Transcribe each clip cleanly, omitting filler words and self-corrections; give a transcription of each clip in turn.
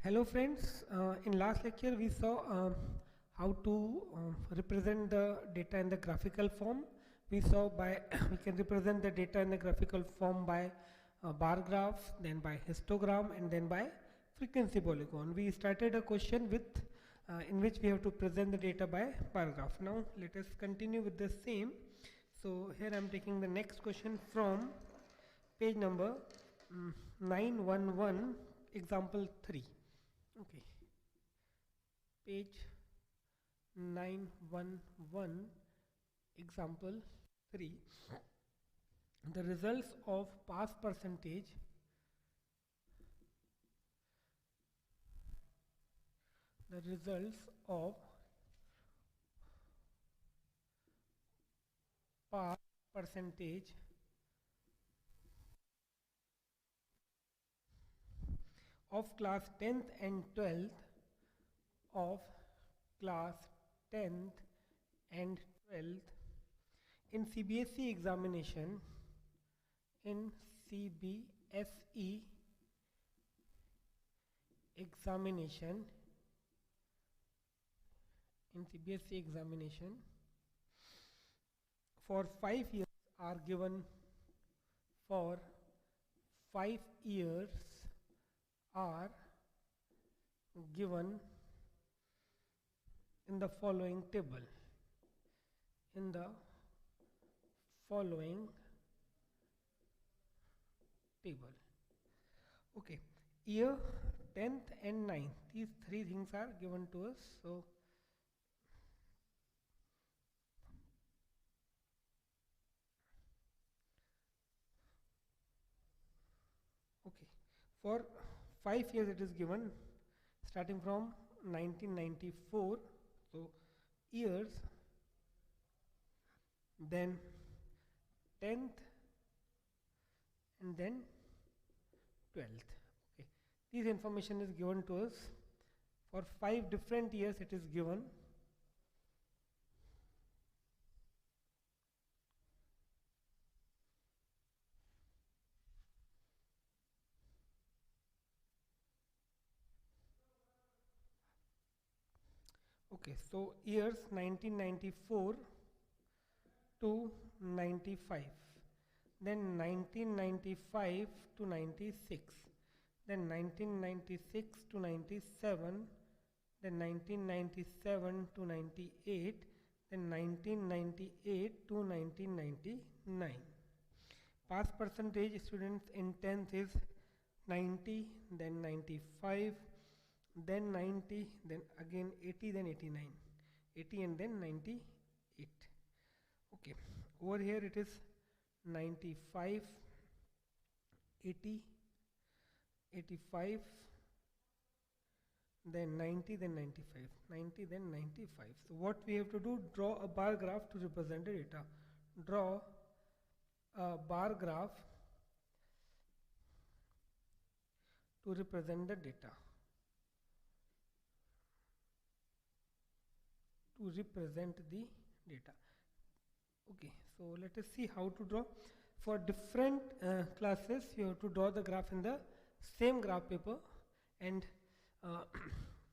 Hello friends, in last lecture we saw how to represent the data in the graphical form. We saw by we can represent the data in the graphical form by bar graph, then by histogram, and then by frequency polygon. We started a question with in which we have to present the data by bar graph. Now let us continue with the same. So here I am taking the next question from page number 911, example 3. Okay, page 911, example 3. The results of pass percentage the results of pass percentage of class 10th and 12th of class 10th and 12th in CBSE examination in CBSE examination for 5 years are given for 5 years are given in the following table. Okay, year 10th and 9th, these three things are given to us. So okay, for 5 years it is given starting from 1994. So years, then 10th, and then 12th. Okay, this information is given to us for 5 different years. It is given. Okay, so years 1994 to 95, then 1995 to 96, then 1996 to 97, then 1997 to 98, then 1998 to 1999. Pass percentage students in 10th is 90, then 95, then 90, then again 80, then 89, 80 and then 98. Okay, over here it is 95, 80, 85, then 90, then 95, 90, then 95. So what we have to do, draw a bar graph to represent the data. Draw a bar graph to represent the data. Okay, so let us see how to draw. For different classes, you have to draw the graph in the same graph paper, and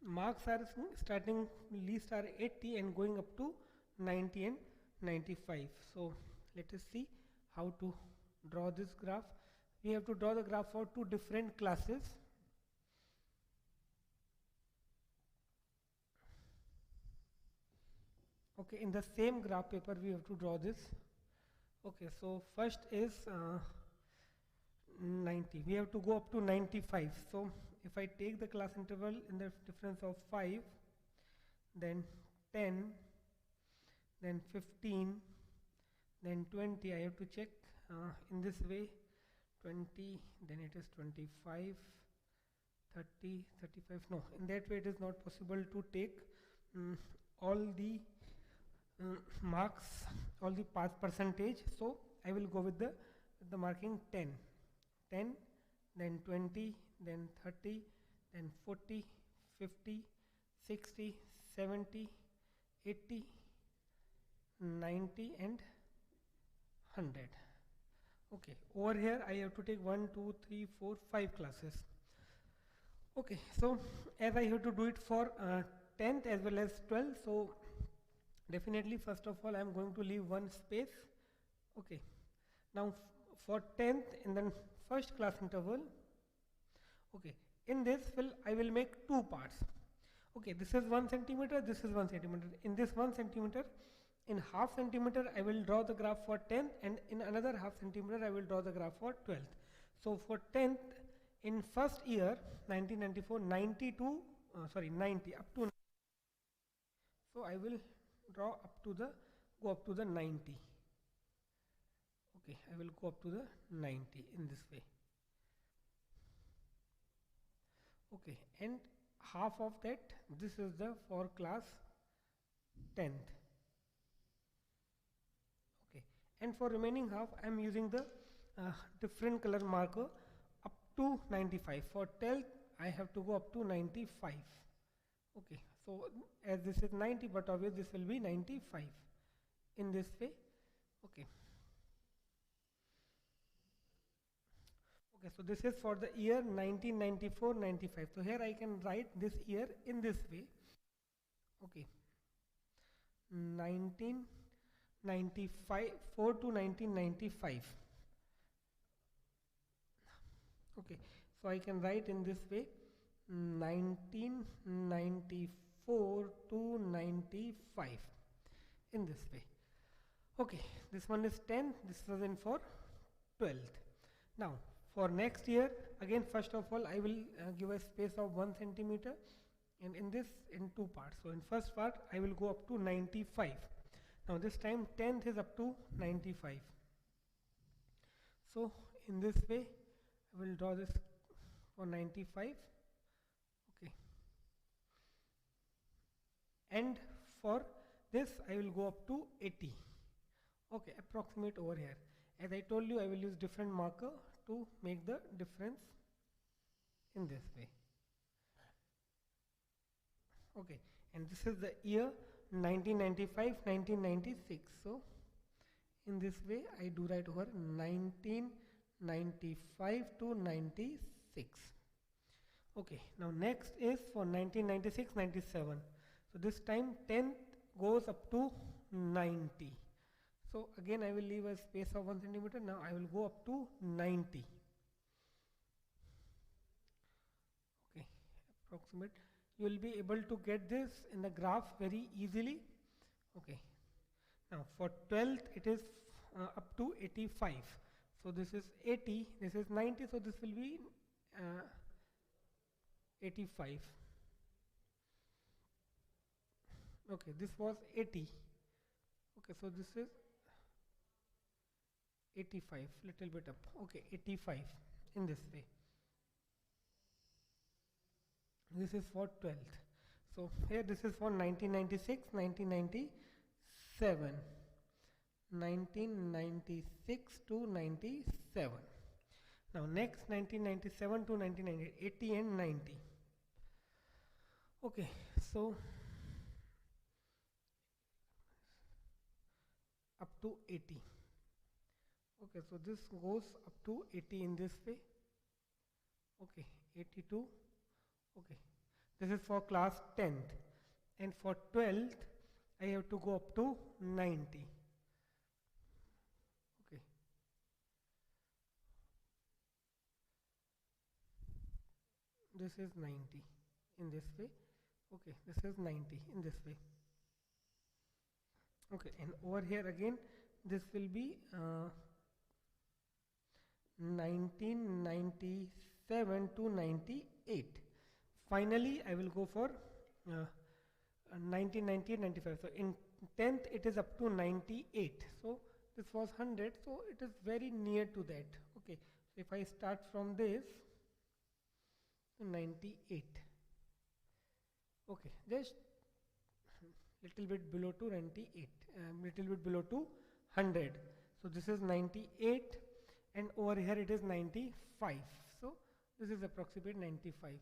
marks are starting least are 80 and going up to 90 and 95. So let us see how to draw this graph. We have to draw the graph for 2 different classes. Okay, in the same graph paper we have to draw this. Okay, so first is 90. We have to go up to 95. So if I take the class interval in the difference of 5, then 10, then 15, then 20, I have to check in this way. 20, then it is 25, 30, 35. No, in that way it is not possible to take all the marks, all the pass percentage. So I will go with the marking 10, 10, then 20, then 30, then 40, 50, 60, 70, 80, 90 and 100. Okay, over here I have to take 1, 2, 3, 4, 5 classes. Okay, so as I have to do it for 10th as well as 12th, so definitely first of all I am going to leave one space. Okay, now for 10th in the first class interval, okay, in this I will make two parts. Okay, this is 1 centimeter, this is 1 centimeter. In this 1 centimeter, in half centimeter I will draw the graph for 10th, and in another half centimeter I will draw the graph for 12th. So for 10th in first year 1994, 90 up to, so I will draw up to the, go up to the 90. Okay, I will go up to the 90 in this way. Okay, and half of that, this is the for class 10th. Okay, and for remaining half I am using the different color marker up to 95. For 12th I have to go up to 95. Okay, so as this is 90, but obviously this will be 95 in this way. Okay. Okay, so this is for the year 1994-95. So here I can write this year in this way. Okay, 1995, 4 to 1995. Okay, so I can write in this way, 1994 to 95 in this way. Okay, this one is 10, this was in for 12th. Now for next year, again first of all I will give a space of 1 centimeter, and in this in two parts. So in first part I will go up to 95. Now this time 10th is up to 95. So in this way I will draw this for 95. Okay, and for this I will go up to 80. Okay, approximate over here. As I told you, I will use different marker to make the difference in this way. Okay, and this is the year 1995-1996. So in this way I do write over 1995 to 96. Okay, now next is for 1996-97. So this time 10th goes up to 90. So again I will leave a space of 1 centimeter. Now I will go up to 90. Okay, approximate. You will be able to get this in the graph very easily. Okay, now for 12th it is up to 85. So this is 80, this is 90, so this will be 85. Okay, this was 80. Okay, so this is 85, little bit up. Okay, 85 in this way. This is for 12th. So here this is for 1996, 1997. 1996 to 97. Now next 1997 to 1998, 80 and 90. Okay, so up to 80. Okay, so this goes up to 80 in this way. Okay, 82. Okay, this is for class 10th, and for 12th I have to go up to 90. Okay, this is 90 in this way. Okay, this is 90 in this way. Okay, and over here again this will be 1997 to 98. Finally I will go for 1998-95. So in 10th it is up to 98. So this was 100, so it is very near to that. Okay, so if I start from this 98. Okay, just little bit below to 98, little bit below to 100. So this is 98, and over here it is 95. So this is approximate 95.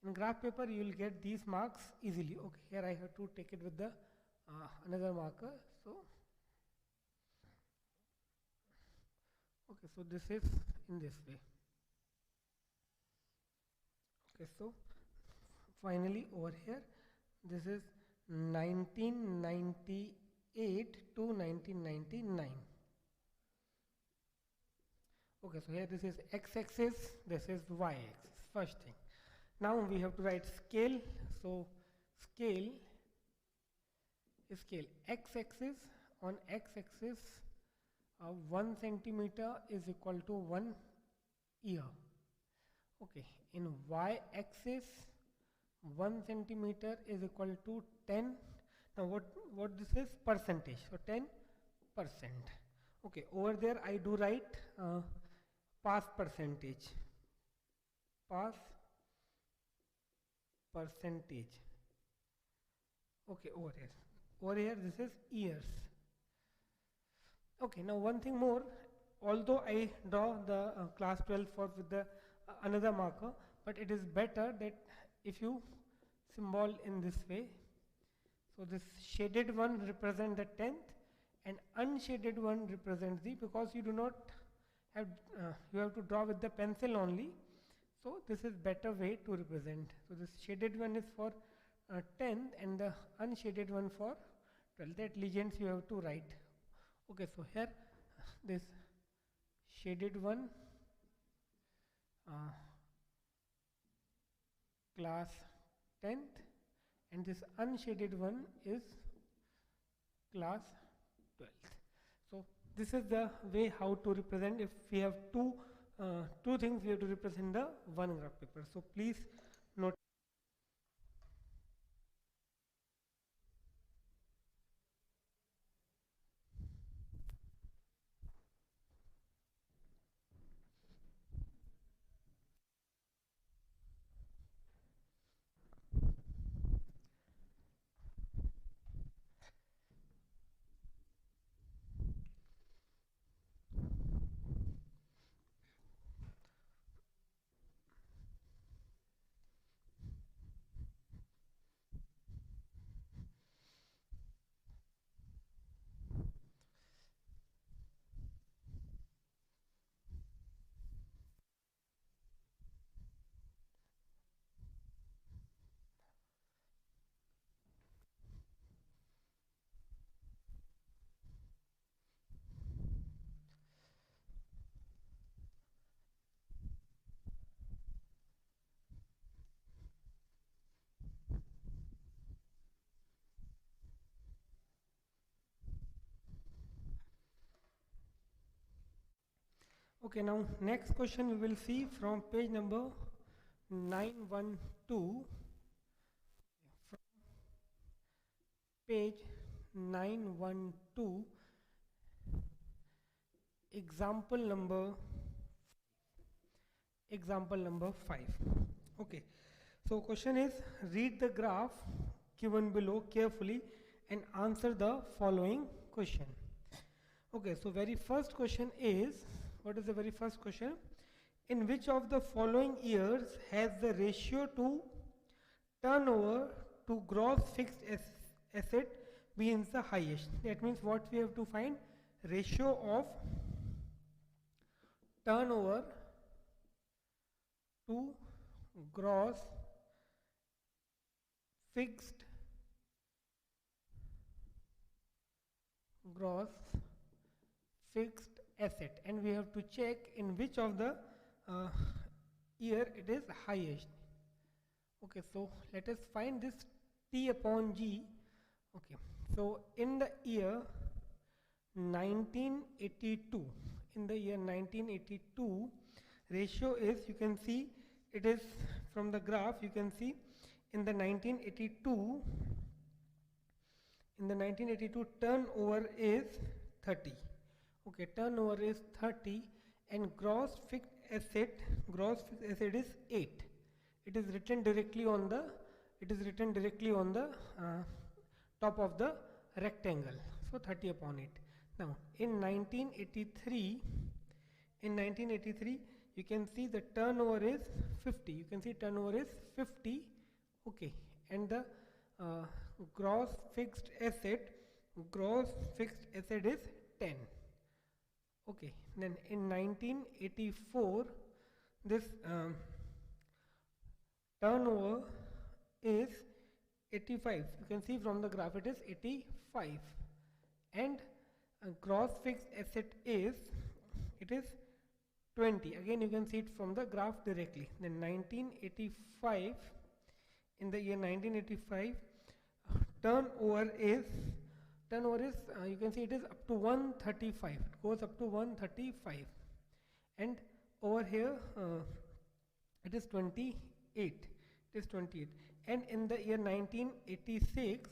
In graph paper you will get these marks easily. Okay, here I have to take it with the another marker. So okay, so this is in this way. Okay, so finally over here, this is 1998 to 1999. Okay, so here this is x-axis, this is y-axis, first thing. Now we have to write scale. So scale x-axis, on x-axis 1 centimeter is equal to 1 year. Okay, in y-axis 1 centimeter is equal to 10. Now what this is? Percentage. So 10%. Okay, over there I do write pass percentage. Pass percentage. Okay, over here. Over here this is years. Okay, now one thing more. Although I draw the class 12 for with the another marker, but it is better that if you symbol in this way. So this shaded one represents the 10th and unshaded one represents the, because you do not have you have to draw with the pencil only. So this is better way to represent. So this shaded one is for 10th and the unshaded one for 12th. That legends you have to write. Okay, so here this shaded one class 10th and this unshaded one is class 12th. So this is the way how to represent. If we have two things, we have to represent the one graph paper. So please note. Okay, now next question we will see from page number 912. From page 912, example number 5. Okay, so question is, read the graph given below carefully and answer the following question. Okay, so very first question is, what is the very first question? In which of the following years has the ratio to turnover to gross fixed asset been the highest? That means what we have to find? Ratio of turnover to gross fixed asset, and we have to check in which of the year it is highest. Okay, so let us find this T upon G. Okay, so in the year 1982, ratio is, you can see it is from the graph, you can see in the 1982 turnover is 30. Okay, turnover is 30 and gross fixed asset is 8. It is written directly on the top of the rectangle. So 30 upon 8. Now in 1983 you can see the turnover is 50. You can see turnover is 50. Okay, and the gross fixed asset is 10. Okay, then in 1984 this turnover is 85. You can see from the graph it is 85, and gross fixed asset is, it is 20. Again you can see it from the graph directly. Then 1985, in the year 1985, turnover is you can see it is up to 135. It goes up to 135, and over here it is 28. It is 28. And in the year 1986,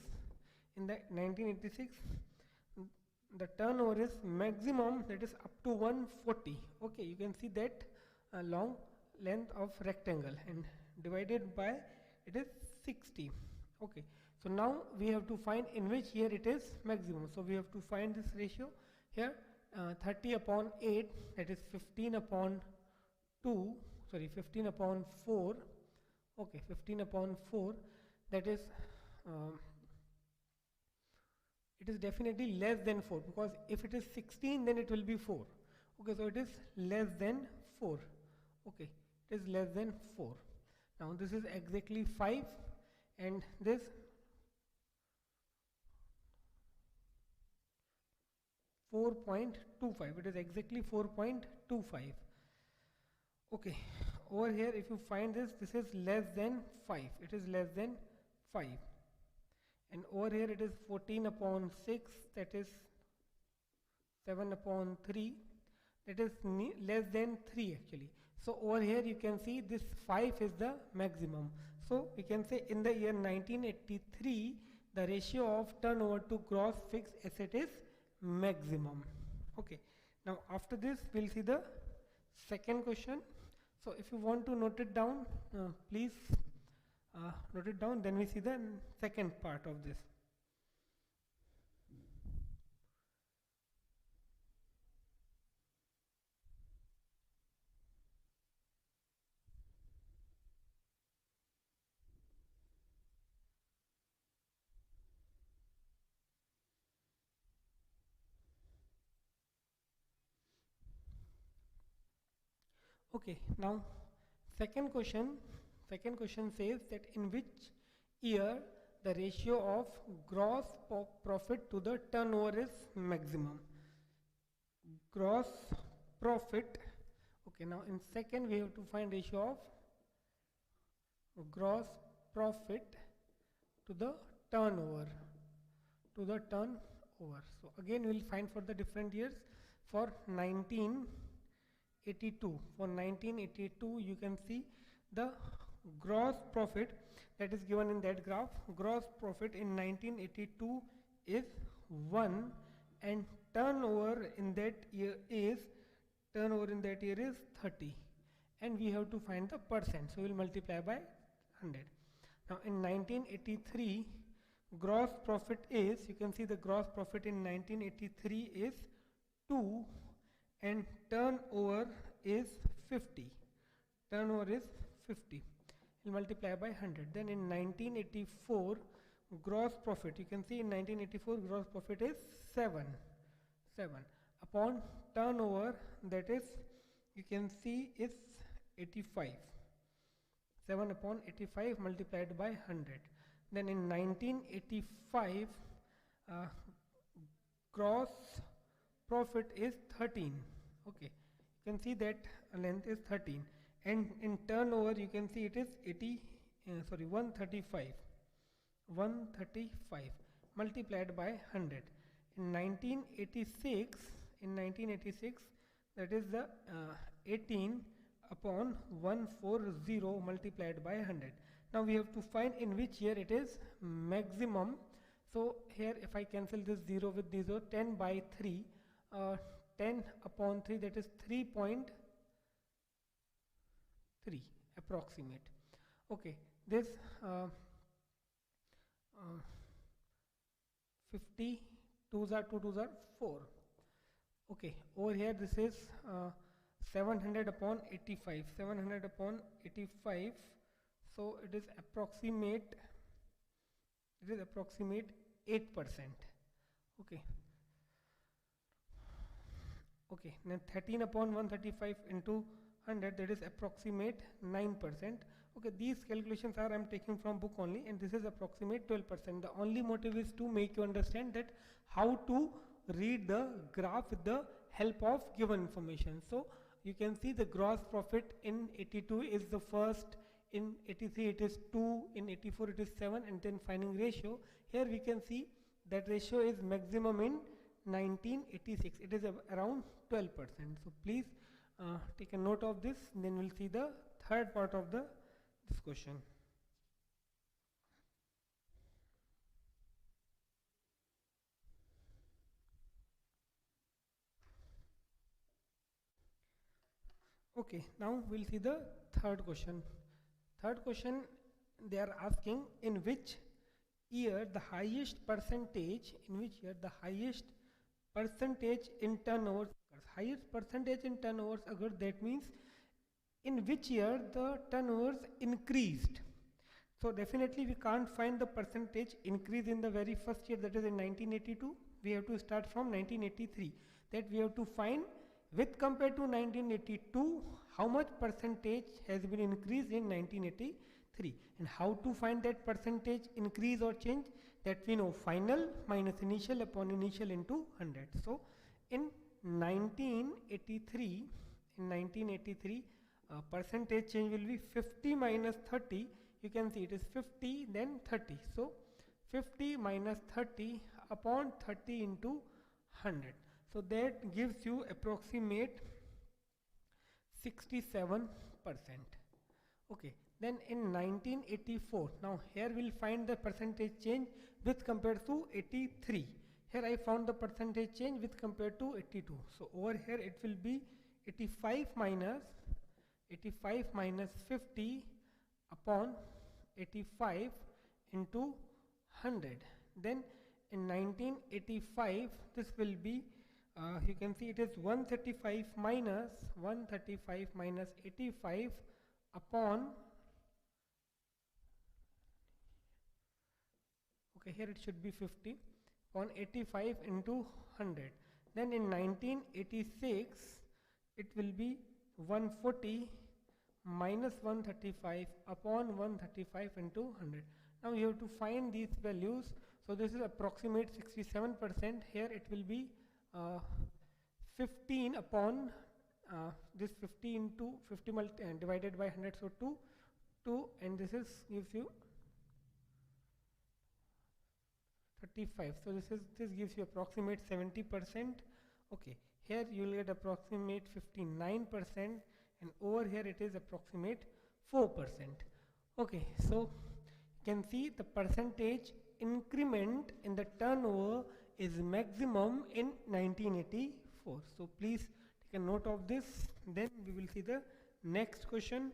the turnover is maximum, that is up to 140. Okay, you can see that long length of rectangle, and divided by, it is 60. Okay, so now we have to find in which year it is maximum. So we have to find this ratio here. 30 upon 8, that is 15 upon 2, sorry, 15 upon 4. Okay, 15 upon 4, that is it is definitely less than 4, because if it is 16 then it will be 4. Okay, so it is less than 4. Okay, it is less than 4. Now this is exactly 5, and this 4.25. It is exactly 4.25. Okay, over here if you find this, this is less than 5. It is less than 5. And over here it is 14 upon 6, that is 7 upon 3, that is less than 3 actually. So over here you can see this 5 is the maximum. So we can say in the year 1983, the ratio of turnover to gross fixed asset is maximum. Okay, now after this we'll see the second question. So if you want to note it down, please note it down. Then we see the second part of this. Okay, now second question says that in which year the ratio of gross profit to the turnover is maximum. Gross profit. Okay, now in second we have to find ratio of gross profit to the turnover. So again we will find for the different years. For 1982, you can see the gross profit that is given in that graph. Gross profit in 1982 is 1, and turnover in that year is 30, and we have to find the percent, so we will multiply by 100. Now in 1983, gross profit is, you can see the gross profit in 1983 is 2, and turnover is 50. We'll multiply by 100. Then in 1984, gross profit, you can see in 1984 gross profit is 7 upon turnover, that is, you can see is 85. 7 upon 85 multiplied by 100. Then in 1985, gross profit is 13. Okay, you can see that length is 13, and in turnover you can see it is 135 multiplied by 100. In 1986, that is the 18 upon 140 multiplied by 100. Now we have to find in which year it is maximum. So here if I cancel this 0 with 0, 10 by 3, 10 upon 3, that is 3.3 approximate. Okay, this 50 2s are 2 2s are 4. Okay, over here this is 700 upon 85. So it is approximate 8%. Okay, then 13 upon 135 into 100, that is approximate 9%. Okay, these calculations are I'm taking from book only, and this is approximate 12%. The only motive is to make you understand that how to read the graph with the help of given information. So you can see the gross profit in 82 is the first, in 83 it is 2, in 84 it is 7, and then finding ratio. Here we can see that ratio is maximum in 1986. It is around 12%. So please take a note of this. Then we'll see the third part of this question. Okay, now we'll see the third question. Third question, they are asking in which year the highest percentage, in turnovers occurs. Highest percentage in turnovers occurs, that means in which year the turnovers increased. So definitely we can't find the percentage increase in the very first year, that is in 1982. We have to start from 1983. That we have to find with compared to 1982 how much percentage has been increased in 1983, and how to find that percentage increase or change, that we know final minus initial upon initial into 100. So in 1983, percentage change will be 50 minus 30. You can see it is 50 then 30. So 50 minus 30 upon 30 into 100. So that gives you approximate 67%. Okay, then in 1984, now here we'll find the percentage change with compared to 83. Here I found the percentage change with compared to 82. So over here it will be 85 minus 50 upon 85 into 100. Then in 1985 this will be you can see it is 135 minus 85 upon, okay, here it should be 50 upon 85 into 100. Then in 1986 it will be 140 minus 135 upon 135 into 100. Now you have to find these values. So this is approximate 67%. Here it will be 15 upon this 50 into 50 divided by 100, so 2, and this is gives you 35. So this gives you approximate 70%. Okay, here you will get approximate 59%, and over here it is approximate 4%. Okay, so you can see the percentage increment in the turnover is maximum in 1984. So please take a note of this. Then we will see the next question.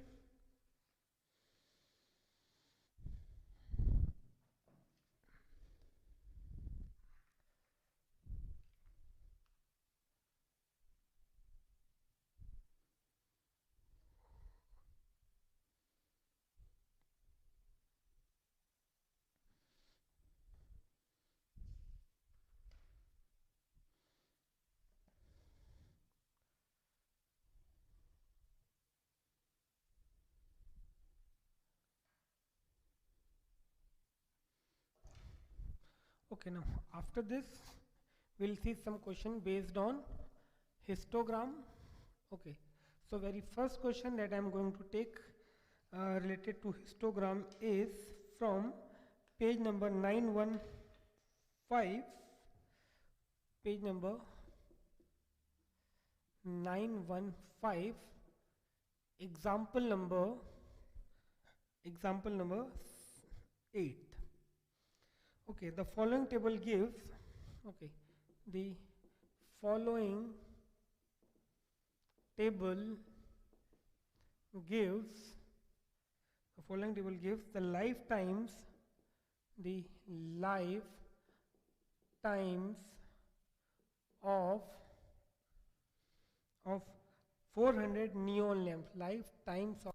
Okay, now after this we'll see some question based on histogram. Okay, so very first question that I'm going to take related to histogram is from page number 915, page number 915, example number 8. Okay, the following table gives, okay, the following table gives the lifetimes of 400 neon lamps, lifetimes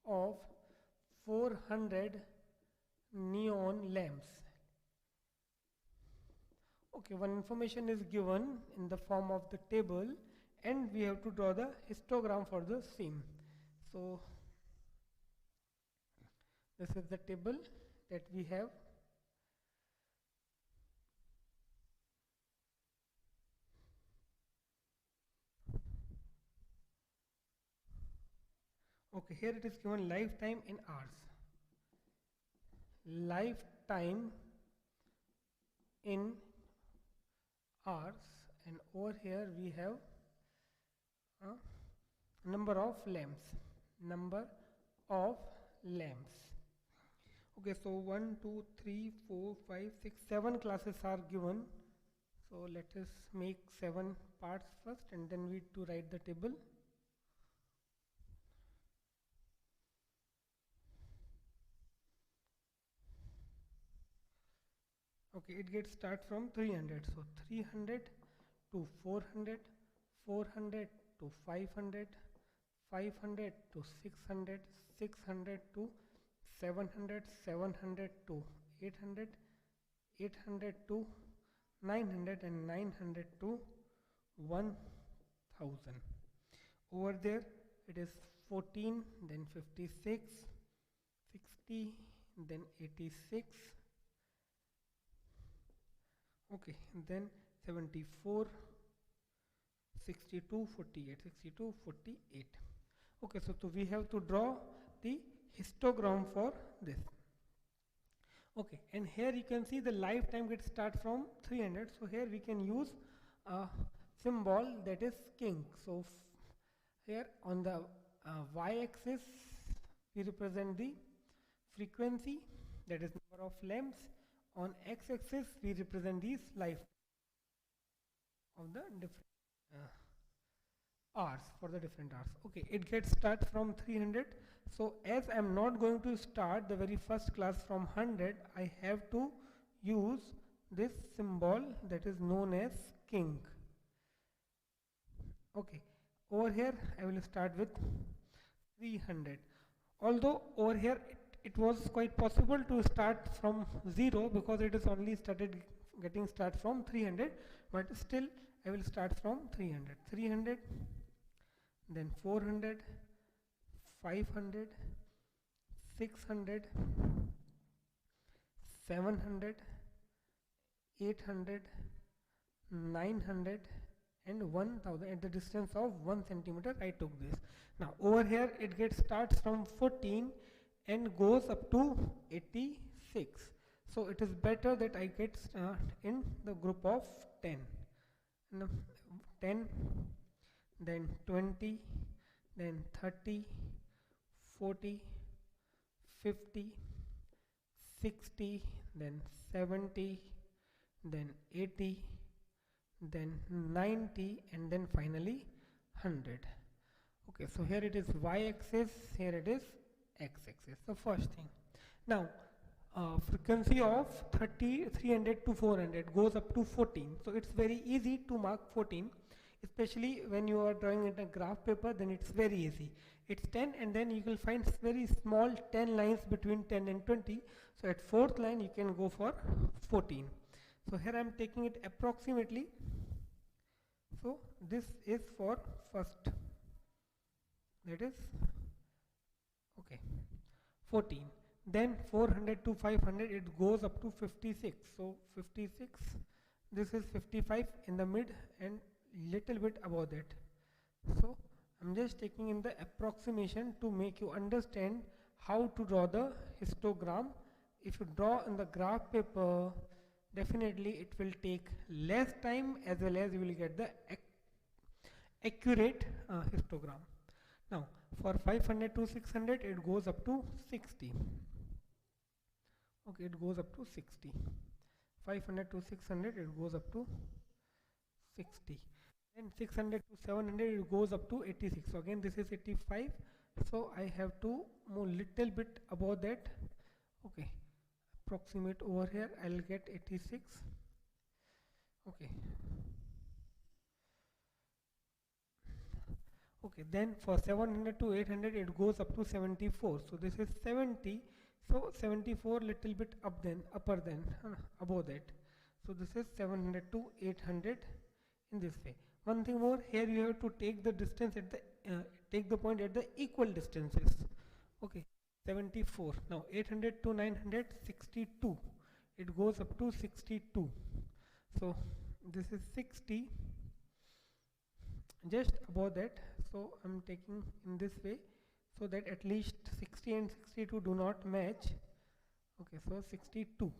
of 400 neon lamps. Okay, one information is given in the form of the table, and we have to draw the histogram for the same. So this is the table that we have. Okay, here it is given lifetime in hours. Lifetime in hours, and over here we have number of lamps. Number of lamps. Okay, so 1, 2, 3, 4, 5, 6, 7 classes are given. So let us make 7 parts first and then we to write the table. Okay, it gets start from 300. So 300 to 400, 400 to 500, 500 to 600, 600 to 700, 700 to 800, 800 to 900, and 900 to 1000. Over there it is 14, then 56, 60, then 86. Okay, then 74, 62, 48, 62, 48. Okay, so we have to draw the histogram for this. Okay, and here you can see the lifetime gets start from 300. So here we can use a symbol that is king. So here on the y-axis we represent the frequency, that is number of lamps. On x-axis we represent these life of the different hours, for the different hours. Okay, it gets start from 300. So as I am not going to start the very first class from 100, I have to use this symbol that is known as king. Okay, over here I will start with 300. Although over here it was quite possible to start from 0 because it is only getting start from 300, but still I will start from 300. 300, then 400, 500, 600, 700, 800, 900 and 1000. At the distance of 1 centimeter I took this. Now over here it gets starts from 14 and goes up to 86. So it is better that I get start in the group of 10. 10, then 20, then 30, 40, 50, 60, then 70, then 80, then 90, and then finally 100. Okay, so here it is y-axis, here it is x-axis, the first thing. Now frequency of 300 to 400 goes up to 14. So it's very easy to mark 14, especially when you are drawing in a graph paper, then it's very easy. It's 10 and then you will find very small 10 lines between 10 and 20. So at fourth line you can go for 14. So here I am taking it approximately. So this is for first, that is okay 14. Then 400 to 500 it goes up to 56. So 56, this is 55 in the mid and little bit above that. So I'm just taking in the approximation to make you understand how to draw the histogram. If you draw in the graph paper, definitely it will take less time as well as you will get the accurate histogram. Now for 500 to 600 it goes up to 60. Okay, it goes up to 60. 500 to 600 it goes up to 60. Then 600 to 700 it goes up to 86. So again this is 85. So I have to move little bit above that. Okay, approximate over here I'll get 86. Okay. Okay, then for 700 to 800 it goes up to 74. So this is 70. So 74 little bit upper than above that. So this is 700 to 800 in this way. One thing more, here you have to take the distance at the take the point at the equal distances. Okay, 74. Now 800 to 962. It goes up to 62. So this is 60, just above that. So I'm taking in this way so that at least 60 and 62 do not match. Okay, so 62.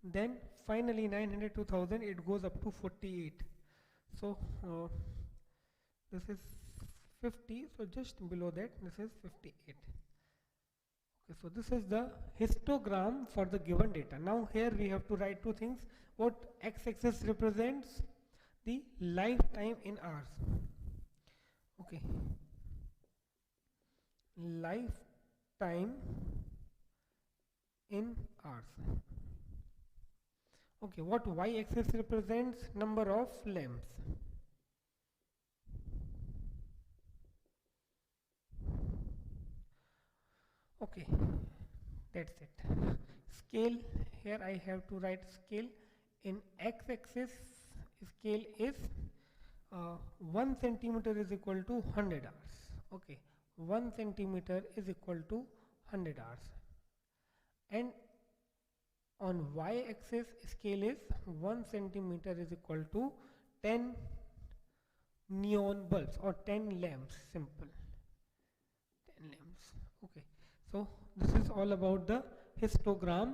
Then finally 900 to 1000, it goes up to 48. So this is 50, so just below that this is 58. Okay, so this is the histogram for the given data. Now here we have to write two things. What x-axis represents the lifetime in hours. Okay, lifetime in hours. Okay, what y-axis represents number of lamps. Okay, that's it. Scale, here I have to write scale. In x-axis, scale is 1 centimeter is equal to 100 hours. Okay, 1 centimeter is equal to 100 hours. And on y-axis, scale is 1 centimeter is equal to 10 neon bulbs or 10 lamps, simple. 10 lamps. Okay. So this is all about the histogram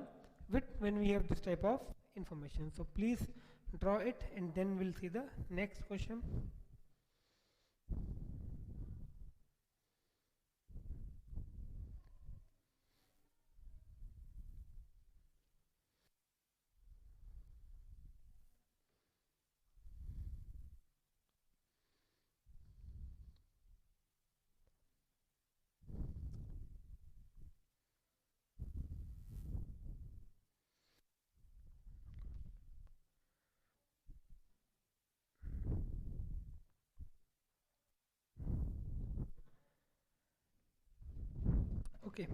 when we have this type of information. So please draw it and then we'll see the next question. Okay.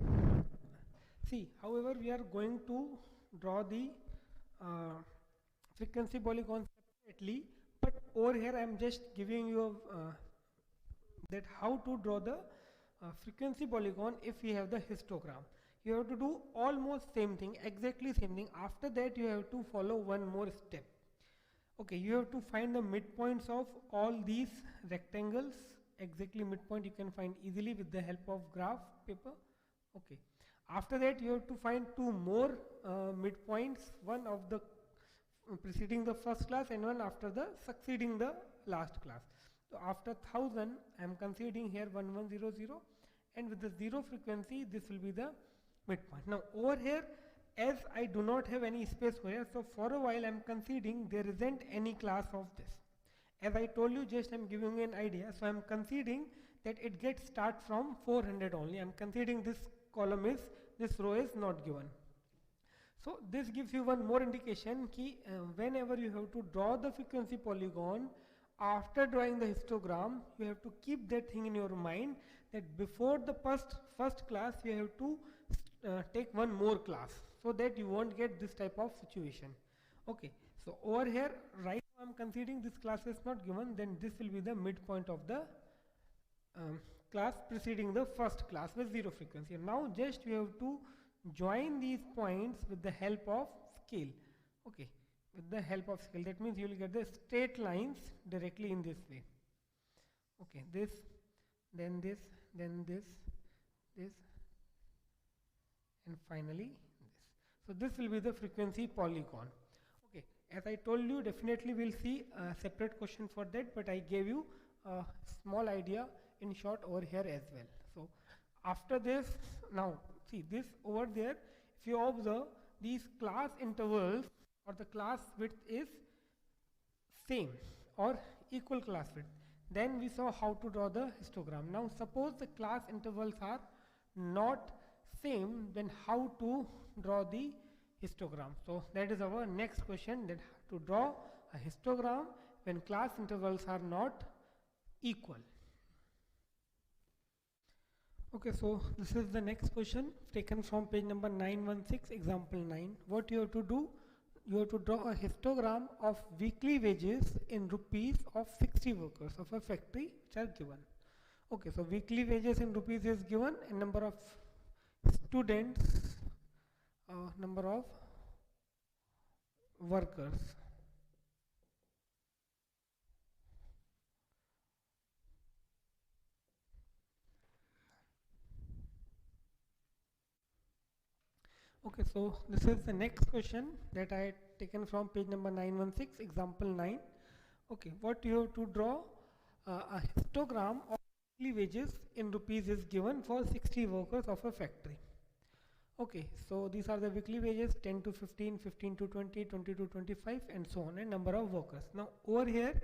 See, however, we are going to draw the frequency polygon separately, but over here I am just giving you that how to draw the frequency polygon if we have the histogram. You have to do almost same thing, exactly same thing. After that, you have to follow one more step. Okay, you have to find the midpoints of all these rectangles. Exactly midpoint you can find easily with the help of graph paper. Okay, after that you have to find two more midpoints, one of the preceding the first class and one after the succeeding the last class. So after 1000 I am considering here 1100, and with the 0 frequency this will be the midpoint. Now over here, as I do not have any space here, so for a while I am considering there isn't any class of this. As I told you, just I am giving you an idea. So I am considering that it gets start from 400 only. I am considering this column is, this row is not given. So this gives you one more indication ki whenever you have to draw the frequency polygon, after drawing the histogram, you have to keep that thing in your mind that before the first class you have to take one more class so that you won't get this type of situation. Okay, so over here right now I am considering this class is not given, then this will be the midpoint of the class preceding the first class with 0 frequency. Now just you have to join these points with the help of scale. Okay, with the help of scale, that means you will get the straight lines directly in this way. Okay, this, then this, then this, and finally this. So this will be the frequency polygon. Okay, as I told you, definitely we'll see a separate question for that, but I gave you a small idea in short over here as well. So after this, now see this over there, if you observe these class intervals or the class width is same or equal class width, then we saw how to draw the histogram. Now suppose the class intervals are not same, then how to draw the histogram. So that is our next question, that to draw a histogram when class intervals are not equal. Okay, so this is the next question taken from page number 916, example 9. What you have to do, you have to draw a histogram of weekly wages in rupees of 60 workers of a factory which are given. Okay, so weekly wages in rupees is given and number of students, number of workers. Okay, so this is the next question that I had taken from page number 916, example 9. Okay, what you have to draw, a histogram of weekly wages in rupees is given for 60 workers of a factory. Okay, so these are the weekly wages 10 to 15, 15 to 20, 20 to 25 and so on, and number of workers. Now over here,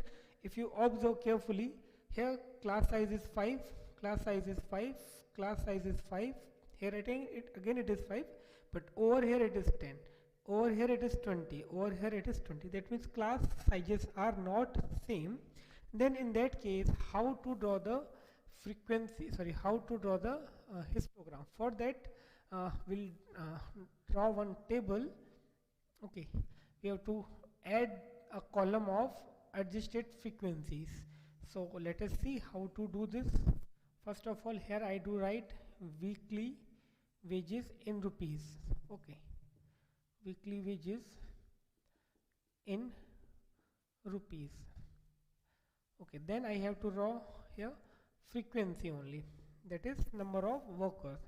if you observe carefully, here class size is 5, class size is 5, class size is 5, here again it is 5, but over here it is 10, over here it is 20, over here it is 20. That means class sizes are not same. Then in that case, how to draw the how to draw the histogram? For that, we'll draw one table. Okay, we have to add a column of adjusted frequencies. So let us see how to do this. First of all, here I do write weekly wages in rupees. Okay, weekly wages in rupees. Okay, then I have to draw here frequency only, that is number of workers.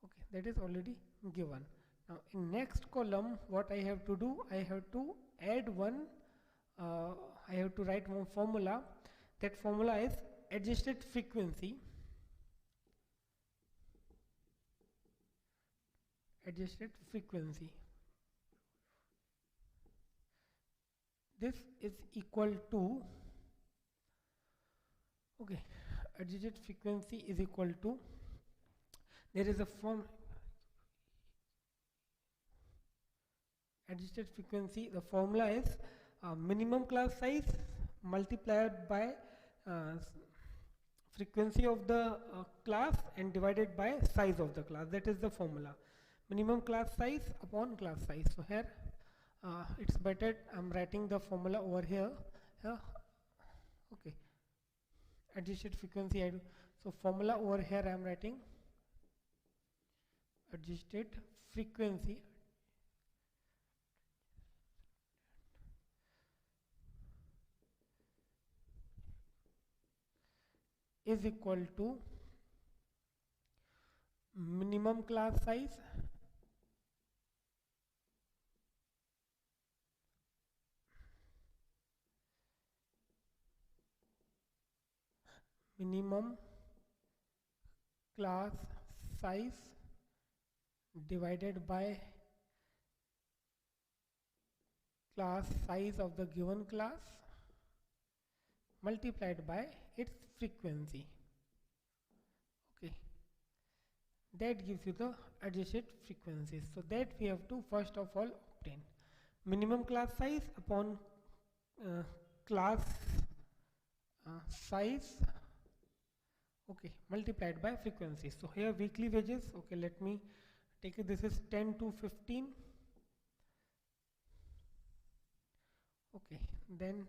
Okay, that is already given. Now in next column, what I have to do, I have to add one, I have to write one formula. That formula is adjusted frequency, adjusted frequency. This is equal to, okay, adjusted frequency is equal to, there is a form, adjusted frequency, the formula is minimum class size multiplied by frequency of the class and divided by size of the class. That is the formula, minimum class size upon class size. So here it's better I'm writing the formula over here. Okay, adjusted frequency I do. So formula over here I am writing adjusted frequency is equal to minimum class size minimum class size divided by class size of the given class multiplied by its frequency. Okay, that gives you the adjusted frequencies. So that we have to first of all obtain minimum class size upon class size, okay, multiplied by frequency. So here weekly wages, okay, let me take it, this is 10 to 15. Okay, then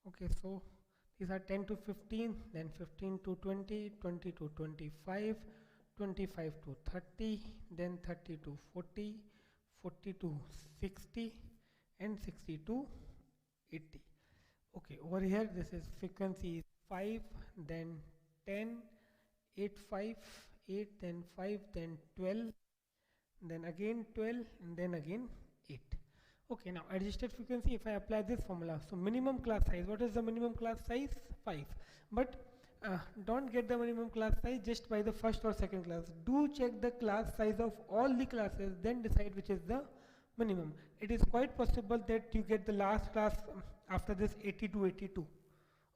okay, so these are 10 to 15, then 15 to 20, 20 to 25, 25 to 30, then 30 to 40, 40 to 60, and 60 to 80. Okay, over here this is frequency is 5, then 10, 8, 5, 8, then 5, then 12, then again 12, and then again 8. Okay, now adjusted frequency, if I apply this formula, so minimum class size, what is the minimum class size? 5. But don't get the minimum class size just by the first or second class. Do check the class size of all the classes, then decide which is the minimum. It is quite possible that you get the last class after this 80 to 82.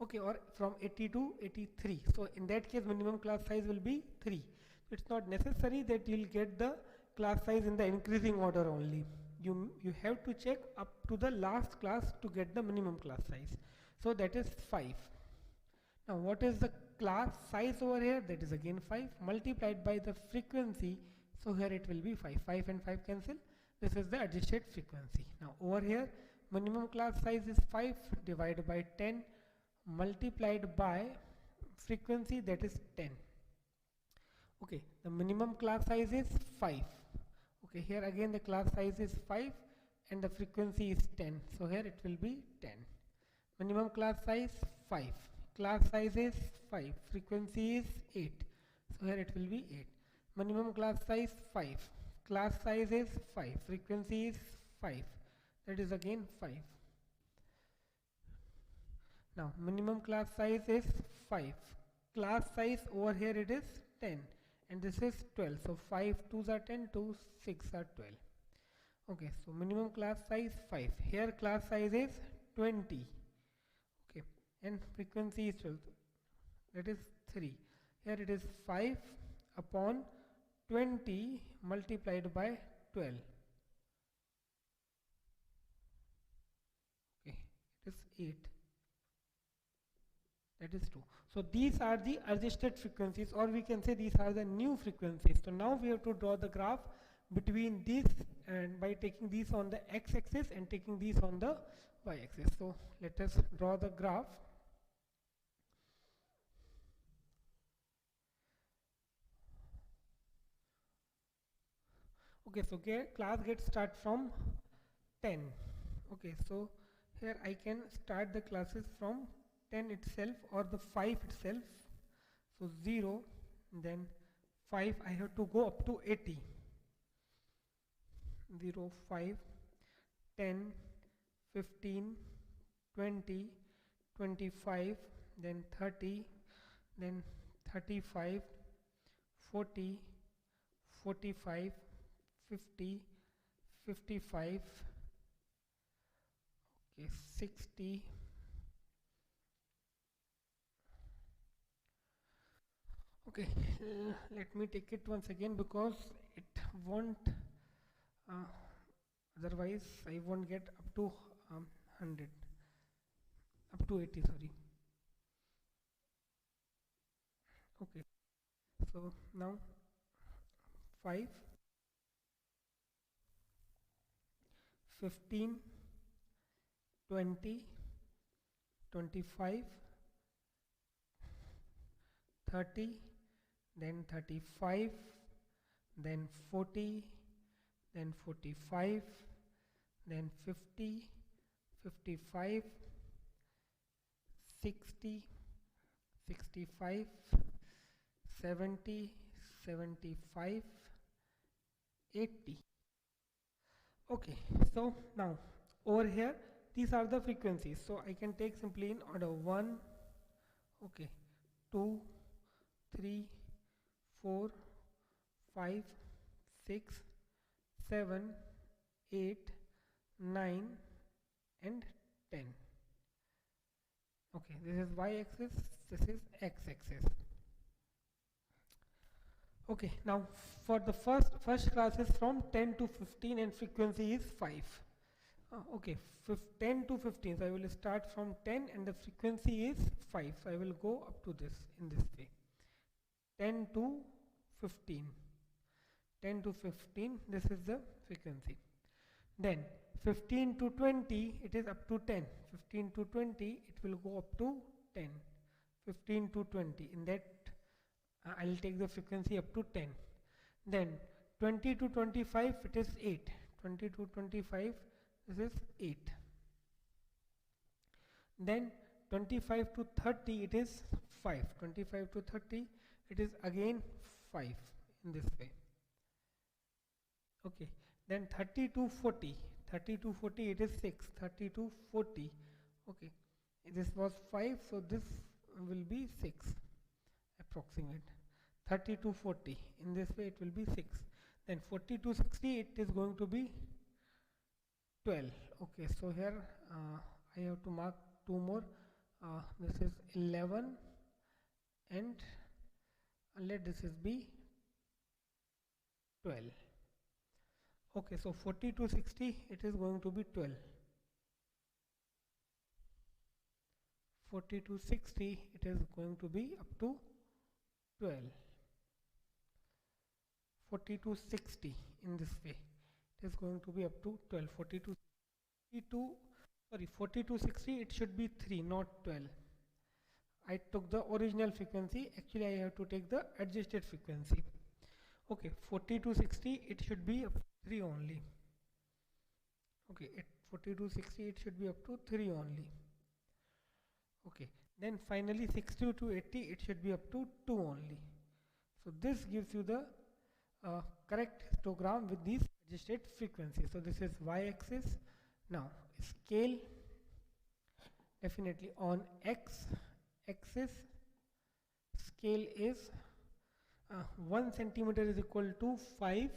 Okay, or from 80 to 83. So in that case minimum class size will be 3. It's not necessary that you'll get the class size in the increasing order only. You have to check up to the last class to get the minimum class size. So that is 5. Now what is the class size over here? That is again 5 multiplied by the frequency. So here it will be 5. 5 and 5 cancel. This is the adjusted frequency. Now over here minimum class size is 5 divided by 10 multiplied by frequency, that is 10. Okay, the minimum class size is 5. Okay, here again the class size is 5 and the frequency is 10. So here it will be 10. Minimum class size 5. Class size is 5. Frequency is 8. So here it will be 8. Minimum class size 5. Class size is 5. Frequency is 5. That is again 5. Now minimum class size is 5. Class size over here it is 10 and this is 12. So 5 2s are 10, 2 6 are 12. Okay, so minimum class size 5. Here class size is 20. Okay, and frequency is 12. That is 3. Here it is 5 upon 20 multiplied by 12. Okay, it is 8. That is 2. So these are the adjusted frequencies, or we can say these are the new frequencies. So now we have to draw the graph between these, and by taking these on the x-axis and taking these on the y-axis. So let us draw the graph. Okay, so class gets start from 10. Okay, so here I can start the classes from 10 itself or the 5 itself. So 0, then 5, I have to go up to 80. 0, 5, 10, 15, 20, 25, then 30, then 35, 40, 45, 50, 55, okay, 60, okay, let me take it once again because it won't, otherwise I won't get up to 100, up to 80, sorry. Okay, so now 5, 15, 20, 25, 30, then 35, then 40, then 45, then 50, 55, 60, 65, 70, 75, 80. Okay, so now over here these are the frequencies, so I can take simply in order 1, okay, 2, 3, 4, 5, 6, 7, 8, 9 and 10. Okay, this is y-axis, this is x-axis. Okay, now for the first class is from 10 to 15 and frequency is 5. Okay, 10 to 15, so I will start from 10 and the frequency is 5. So I will go up to this in this way. 10 to 15. 10 to 15, this is the frequency. Then 15 to 20, it is up to 10. 15 to 20, it will go up to 10. 15 to 20, in that I will take the frequency up to 10. Then 20 to 25, it is 8. 20 to 25, this is 8. Then 25 to 30, it is 5. 25 to 30, it is again 5 in this way. Okay, then 30 to 40, 30 to 40, it is 6. 30 to 40, okay, this was 5, so this will be 6 approximate. 30 to 40, in this way it will be 6. Then 40 to 60, it is going to be 12. Okay, so here I have to mark 2 more. This is 11 and let this is be 12. Okay, so 40 to 60, it is going to be 12. 40 to 60, it is going to be up to 12. 40 to 60 in this way, it is going to be up to 12. 40 to 62, sorry, 40 to 60, it should be 3, not 12. I took the original frequency, actually I have to take the adjusted frequency. Okay, 40 to 60, it should be up to 3 only. Okay, 40 to 60, it should be up to 3 only. Okay, then finally 60 to 80, it should be up to 2 only. So this gives you the correct histogram with these adjusted frequencies. So this is y-axis. Now scale, definitely on x-axis, scale is 1 centimeter is equal to 5.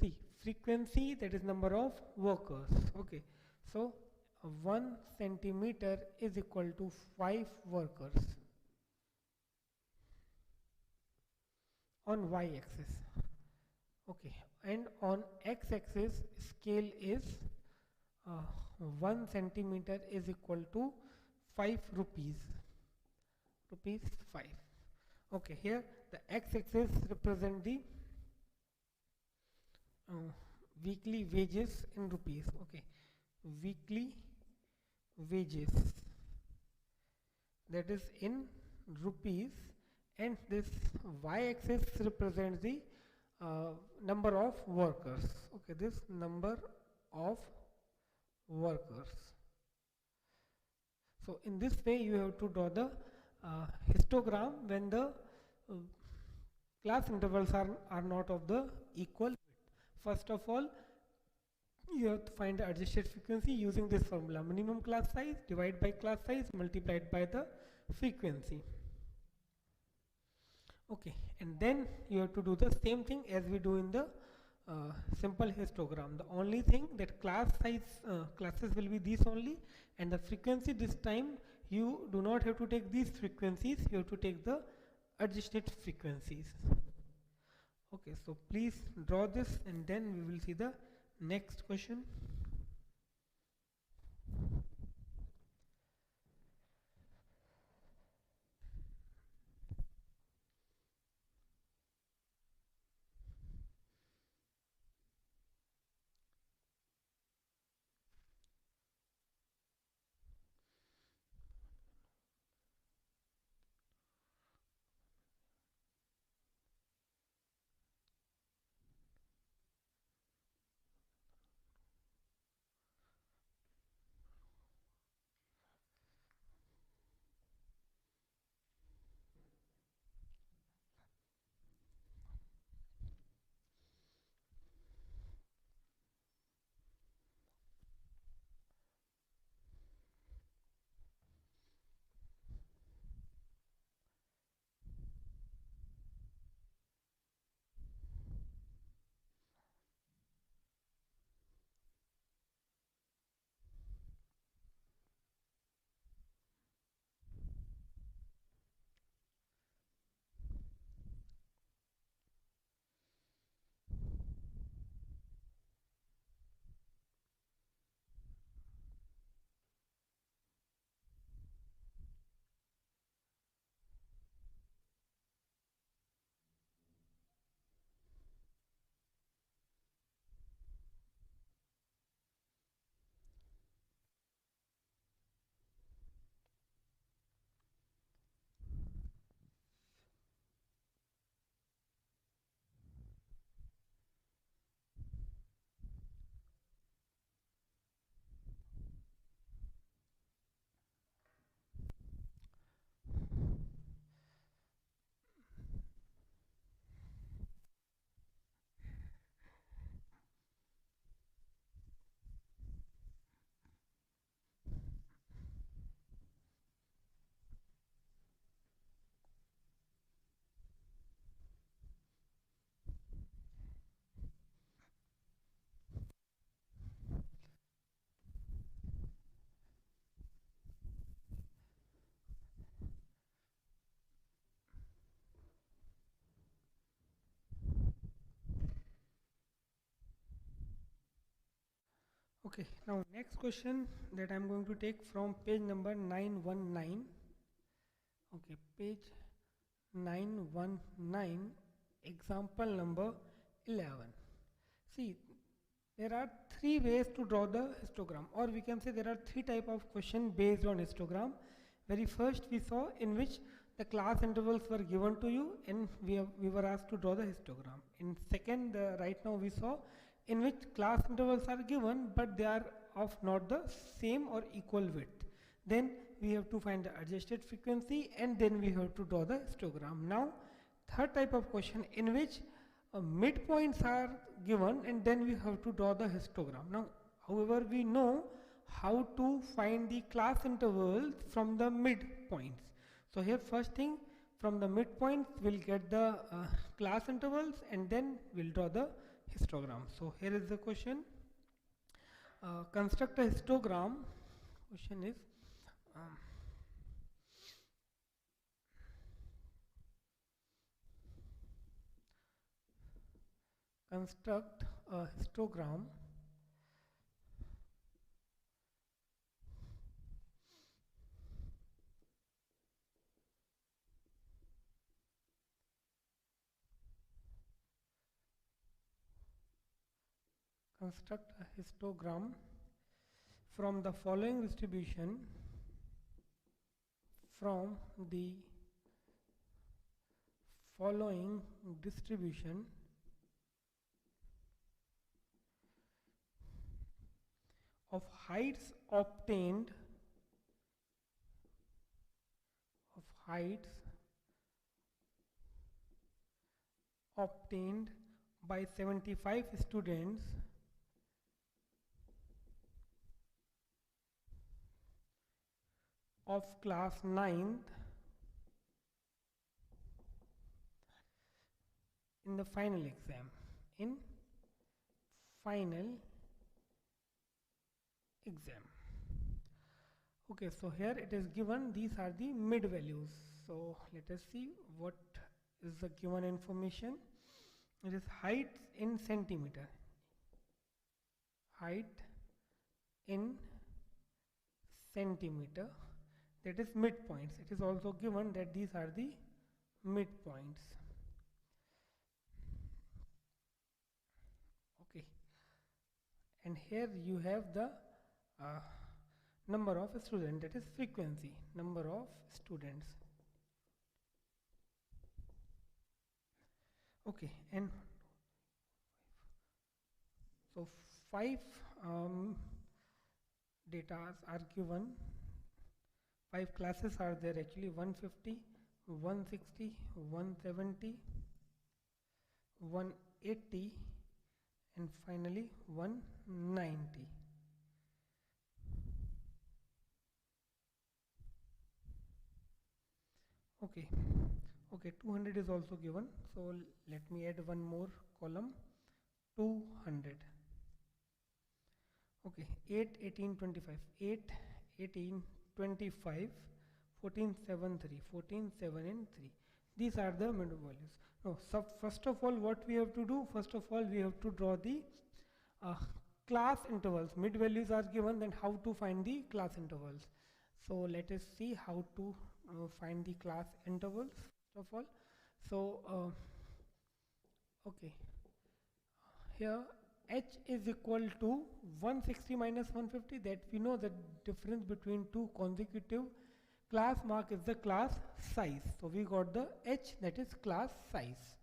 See, frequency, that is number of workers. Okay, so 1 centimeter is equal to 5 workers on y-axis. Okay, and on x-axis, scale is 1 centimeter is equal to 5 rupees. Rupees 5. Okay, here the x-axis represent the weekly wages in rupees. Okay, weekly wages, that is in rupees, and this y-axis represents the number of workers. Okay, this number of workers. So in this way you have to draw the histogram when the class intervals are not of the equal width. First of all, you have to find the adjusted frequency using this formula: minimum class size divided by class size multiplied by the frequency. Okay, and then you have to do the same thing as we do in the simple histogram. The only thing that class size classes will be these only, and the frequency this time you do not have to take these frequencies, you have to take the adjusted frequencies. Okay, so please draw this and then we will see the next question. Okay, now next question that I'm going to take from page number 919. Okay, page 919, example number 11. See, there are three ways to draw the histogram, or we can say there are three type of question based on histogram. Very first we saw in which the class intervals were given to you and we were asked to draw the histogram. In second, right now we saw in which class intervals are given but they are of not the same or equal width. Then we have to find the adjusted frequency and then we have to draw the histogram. Now third type of question in which midpoints are given and then we have to draw the histogram. Now however we know how to find the class intervals from the midpoints. So here first thing, from the midpoints we'll get the class intervals and then we'll draw the histogram. So here is the question. Construct a histogram. Question is construct a histogram from the following distribution of heights obtained by 75 students of class 9th in the final exam. Okay, so here it is given these are the mid values. So let us see what is the given information. It is height in centimeter. That is midpoints. It is also given that these are the midpoints. Okay, and here you have the number of students, that is frequency, number of students. Okay, and so 5 data are given. 5 classes are there actually: 150, 160, 170, 180 and finally 190. Okay, 200 is also given, so let me add one more column, 200. Okay, 8, 18, 25, 8, 18, 25, 14, 7, 3, 14, 7 and 3. These are the mid values. Now, so first of all, what we have to do? First of all, we have to draw the class intervals. Mid values are given, then how to find the class intervals. So let us see how to find the class intervals first of all. So okay, here h is equal to 160 minus 150. That we know the difference between two consecutive class mark is the class size. So we got the h, that is class size.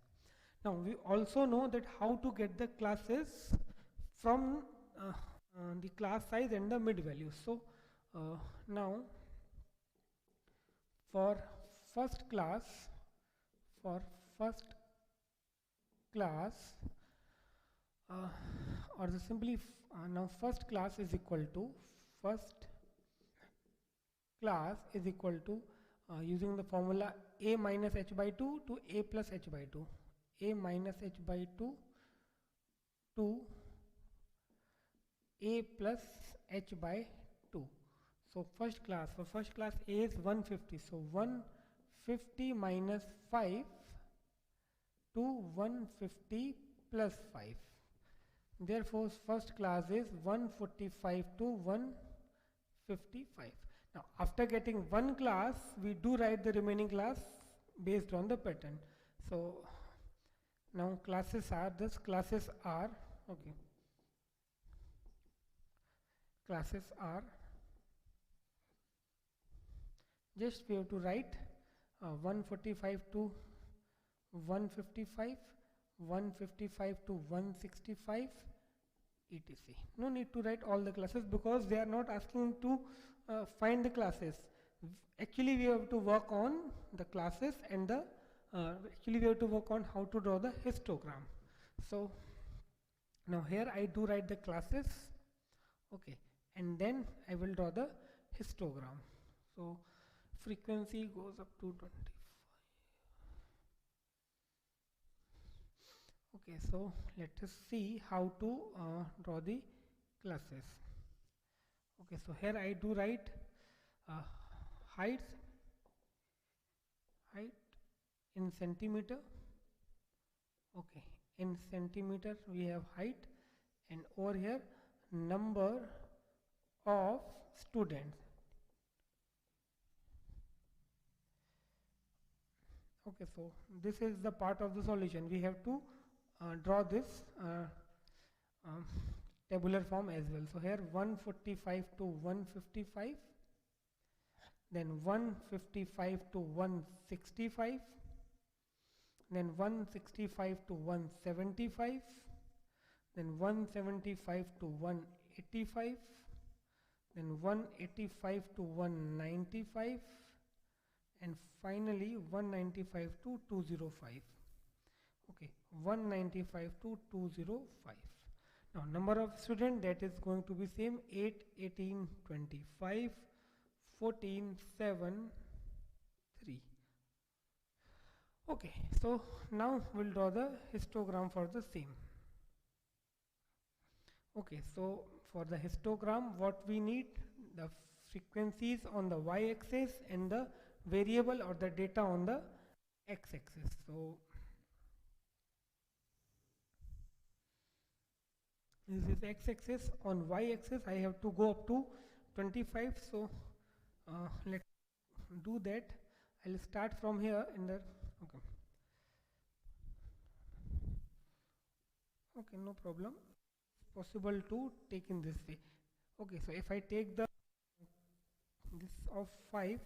Now we also know that how to get the classes from the class size and the mid value. So now for first class or the simply now first class is equal to using the formula a minus h by 2 to a plus h by 2, a minus h by 2 to a plus h by 2. So first class, for first class a is 150, so 150 minus 5 to 150 plus 5. Therefore, first class is 145 to 155. Now, after getting one class, we do write the remaining class based on the pattern. So, now classes are this classes are okay. Classes are just we have to write 145 to 155, 155 to 165, etc. No need to write all the classes because they are not asking to find the classes. Actually, we have to work on the classes and the actually we have to work on how to draw the histogram. So now here I do write the classes, okay, and then I will draw the histogram. So frequency goes up to 25. Okay, so let us see how to draw the classes. Okay, so here I do write uh, height in centimeter. Okay, in centimeter we have height, and over here number of students. Okay, so this is the part of the solution. We have to draw this um, tabular form as well. So here 145 to 155, then 155 to 165, then 165 to 175, then 175 to 185, then 185 to 195, and finally 195 to 205. Okay, 195 to 205. Now number of students, that is going to be same, 8, 18, 25, 14, 7, 3. Okay, so now we'll draw the histogram for the same. Okay, so for the histogram, what we need, the frequencies on the y-axis and the variable or the data on the x-axis. So this is x-axis. On y-axis I have to go up to 25. So let's do that. I'll start from here in the okay, no problem. It's possible to take in this way. Okay, so if I take the this of 5,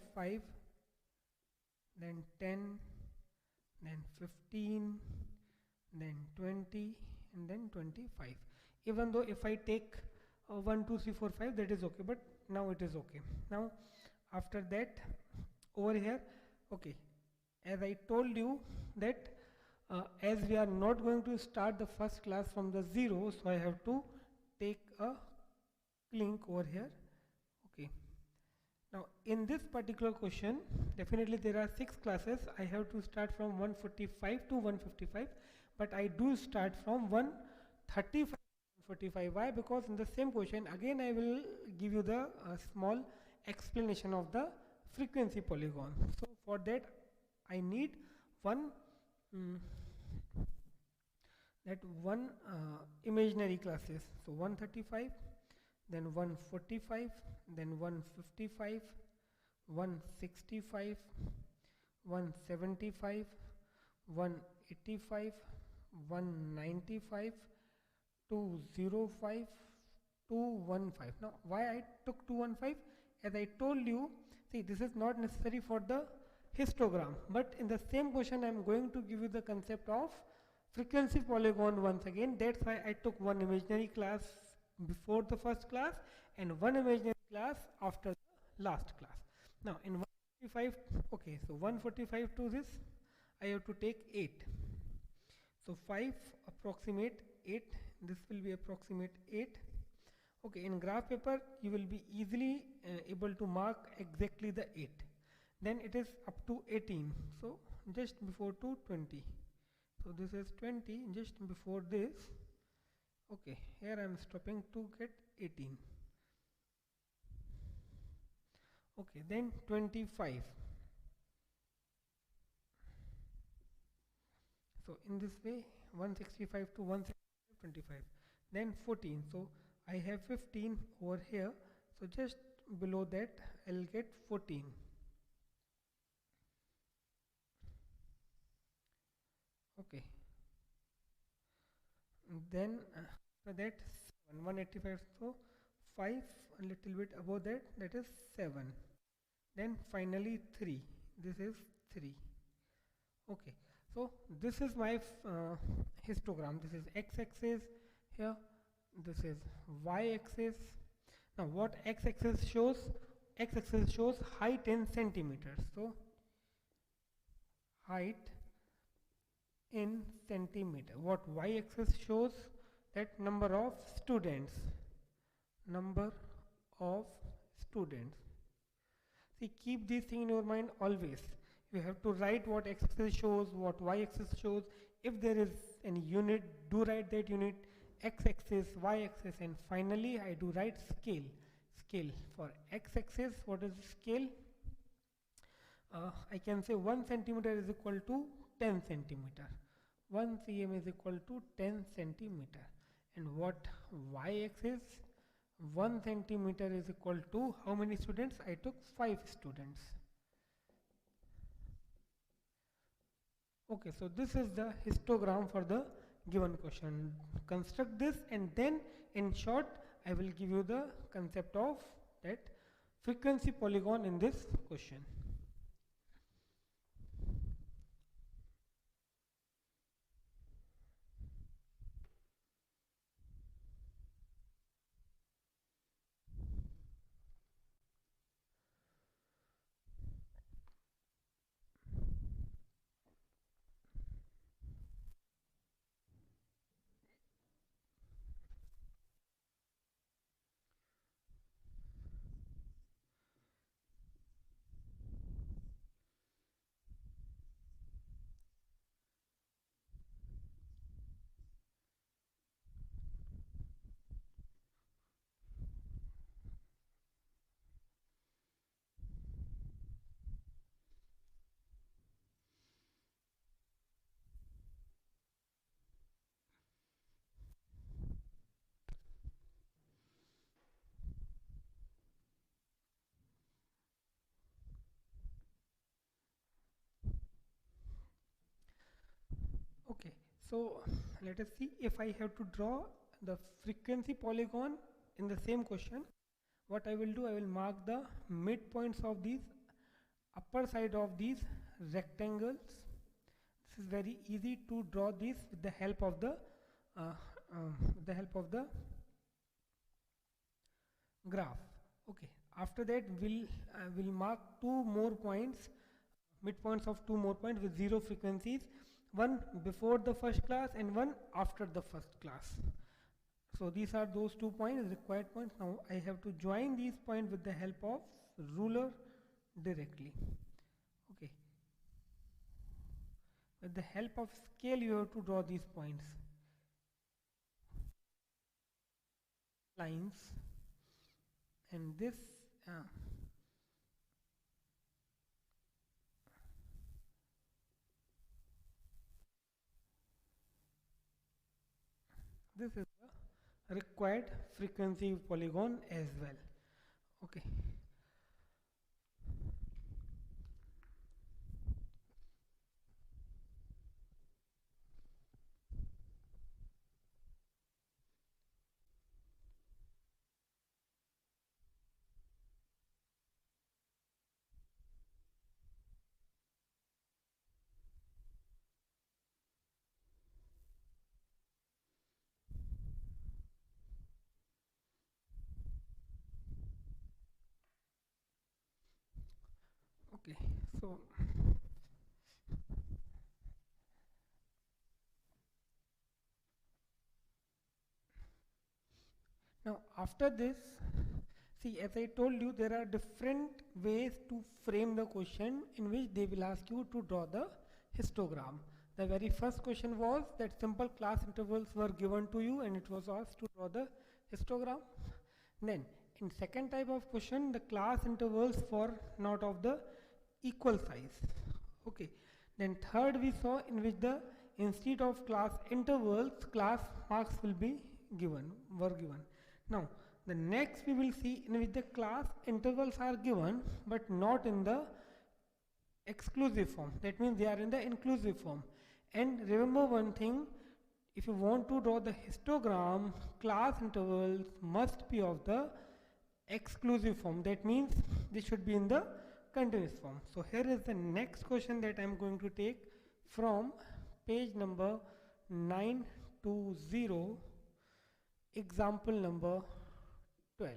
then 10, then 15, then 20, and then 25. Even though if I take 1, 2, 3, 4, 5, that is okay, but now it is okay. Now after that, over here, okay, as I told you that as we are not going to start the first class from the 0, so I have to take a link over here. Okay, now in this particular question, definitely there are 6 classes. I have to start from 145 to 155, but I do start from 135 to 145. Why? Because in the same question again I will give you the small explanation of the frequency polygon. So for that I need one imaginary classes. So 135, then 145, then 155, 165, 175, 185, 195, 205, 215. Now why I took 215? As I told you, see, this is not necessary for the histogram, but in the same question I am going to give you the concept of frequency polygon once again. That's why I took one imaginary class before the first class and one imaginary class after the last class. Now in 145, okay, so 145 to this I have to take 8. So 5 approximate 8, this will be approximate 8. Okay, in graph paper you will be easily able to mark exactly the 8. Then it is up to 18, so just before to 20. So this is 20, just before this. Okay, here I am stopping to get 18. Okay, then 25. So in this way 165 to 165, 25. then 14. So I have 15 over here, so just below that I'll get 14. Okay, then after that 7, 185, so 5, a little bit above that, that is 7. Then finally 3, this is 3. Okay, so this is my histogram. This is x-axis here, this is y-axis. Now what x-axis shows? X-axis shows height in centimeters. So height in centimeter. What y-axis shows? That number of students. Number of students. See, keep this thing in your mind always. You have to write what x-axis shows, what y-axis shows. If there is any unit, do write that unit, x-axis, y-axis, and finally I do write scale. Scale for x-axis, what is scale? I can say 1 centimeter is equal to 10 centimeter. 1 cm is equal to 10 centimeter. And what y-axis? 1 centimeter is equal to how many students? I took 5 students. Okay, so this is the histogram for the given question. Construct this, and then in short I will give you the concept of that frequency polygon in this question. Okay, so let us see if I have to draw the frequency polygon in the same question. What I will do, I will mark the midpoints of these upper side of these rectangles. This is very easy to draw this with the help of the graph. Okay, after that we'll mark two more points, midpoints of two more points with 0 frequencies, one before the first class and one after the first class. So these are those 2 points, required points. Now I have to join these points with the help of ruler directly. Okay, with the help of scale you have to draw these points, lines, and this this is the required frequency polygon as well. Okay, okay, so now after this, see, as I told you, there are different ways to frame the question in which they will ask you to draw the histogram. The very first question was that simple class intervals were given to you and it was asked to draw the histogram. Then in second type of question, the class intervals for not of the equal size. Okay, then third we saw in which the instead of class intervals, class marks will be were given. Now the next we will see in which the class intervals are given but not in the exclusive form. That means they are in the inclusive form. And remember one thing, if you want to draw the histogram, class intervals must be of the exclusive form. That means they should be in the continuous form. So here is the next question that I am going to take from page number 920, example number 12.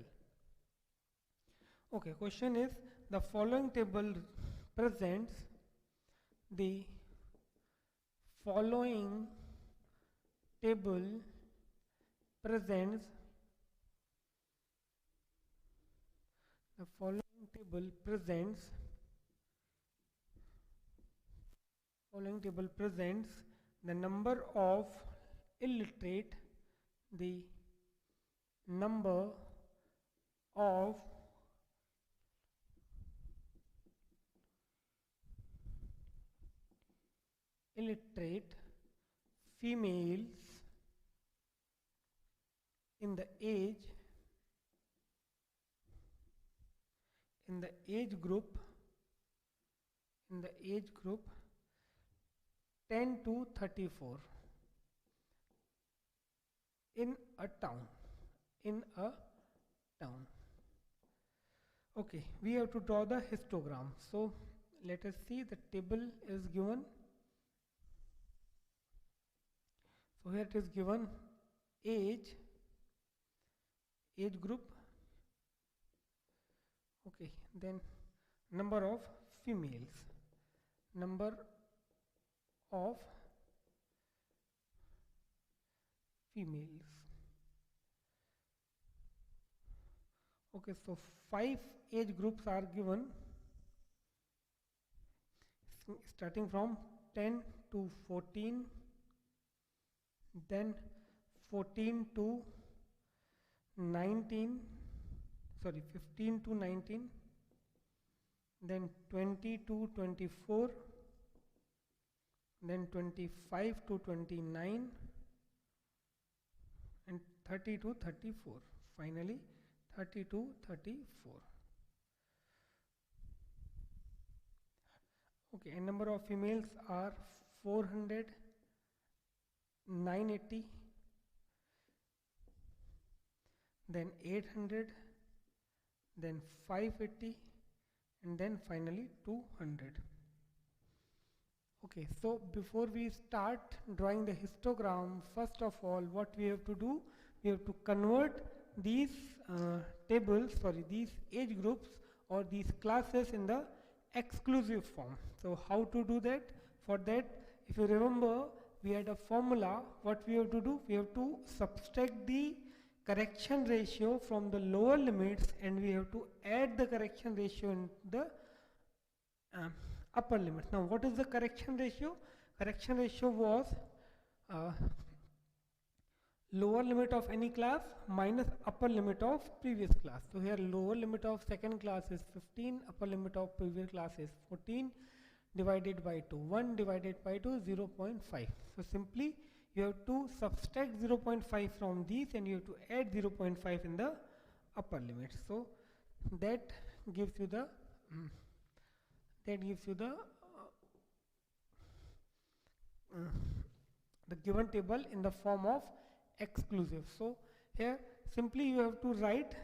Okay, question is, the following table presents the following table presents the following table presents the number of illiterate, the number of illiterate females in the age group 10 to 34 in a town. Okay, we have to draw the histogram. So let us see, the table is given. So here it is given age group. Okay, then number of females. Okay, so 5 age groups are given, starting from 10 to 14, then 14 to 19, 15 to 19, then 20 to 24, then 25 to 29, and 30 to 34. Finally 30 to 34. Okay, and number of females are 400, 980, then 800, then 580, and then finally 200. Okay, so before we start drawing the histogram, first of all, what we have to do, we have to convert these these age groups or these classes in the exclusive form. So how to do that? For that, if you remember, we had a formula. What we have to do, we have to subtract the correction ratio from the lower limits, and we have to add the correction ratio in the upper limits. Now what is the correction ratio? Correction ratio was lower limit of any class minus upper limit of previous class. So here lower limit of second class is 15, upper limit of previous class is 14, divided by 2, 1 divided by 2, 0.5. So simply you have to subtract 0.5 from these, and you have to add 0.5 in the upper limit. So that gives you the given table in the form of exclusive. So here simply you have to write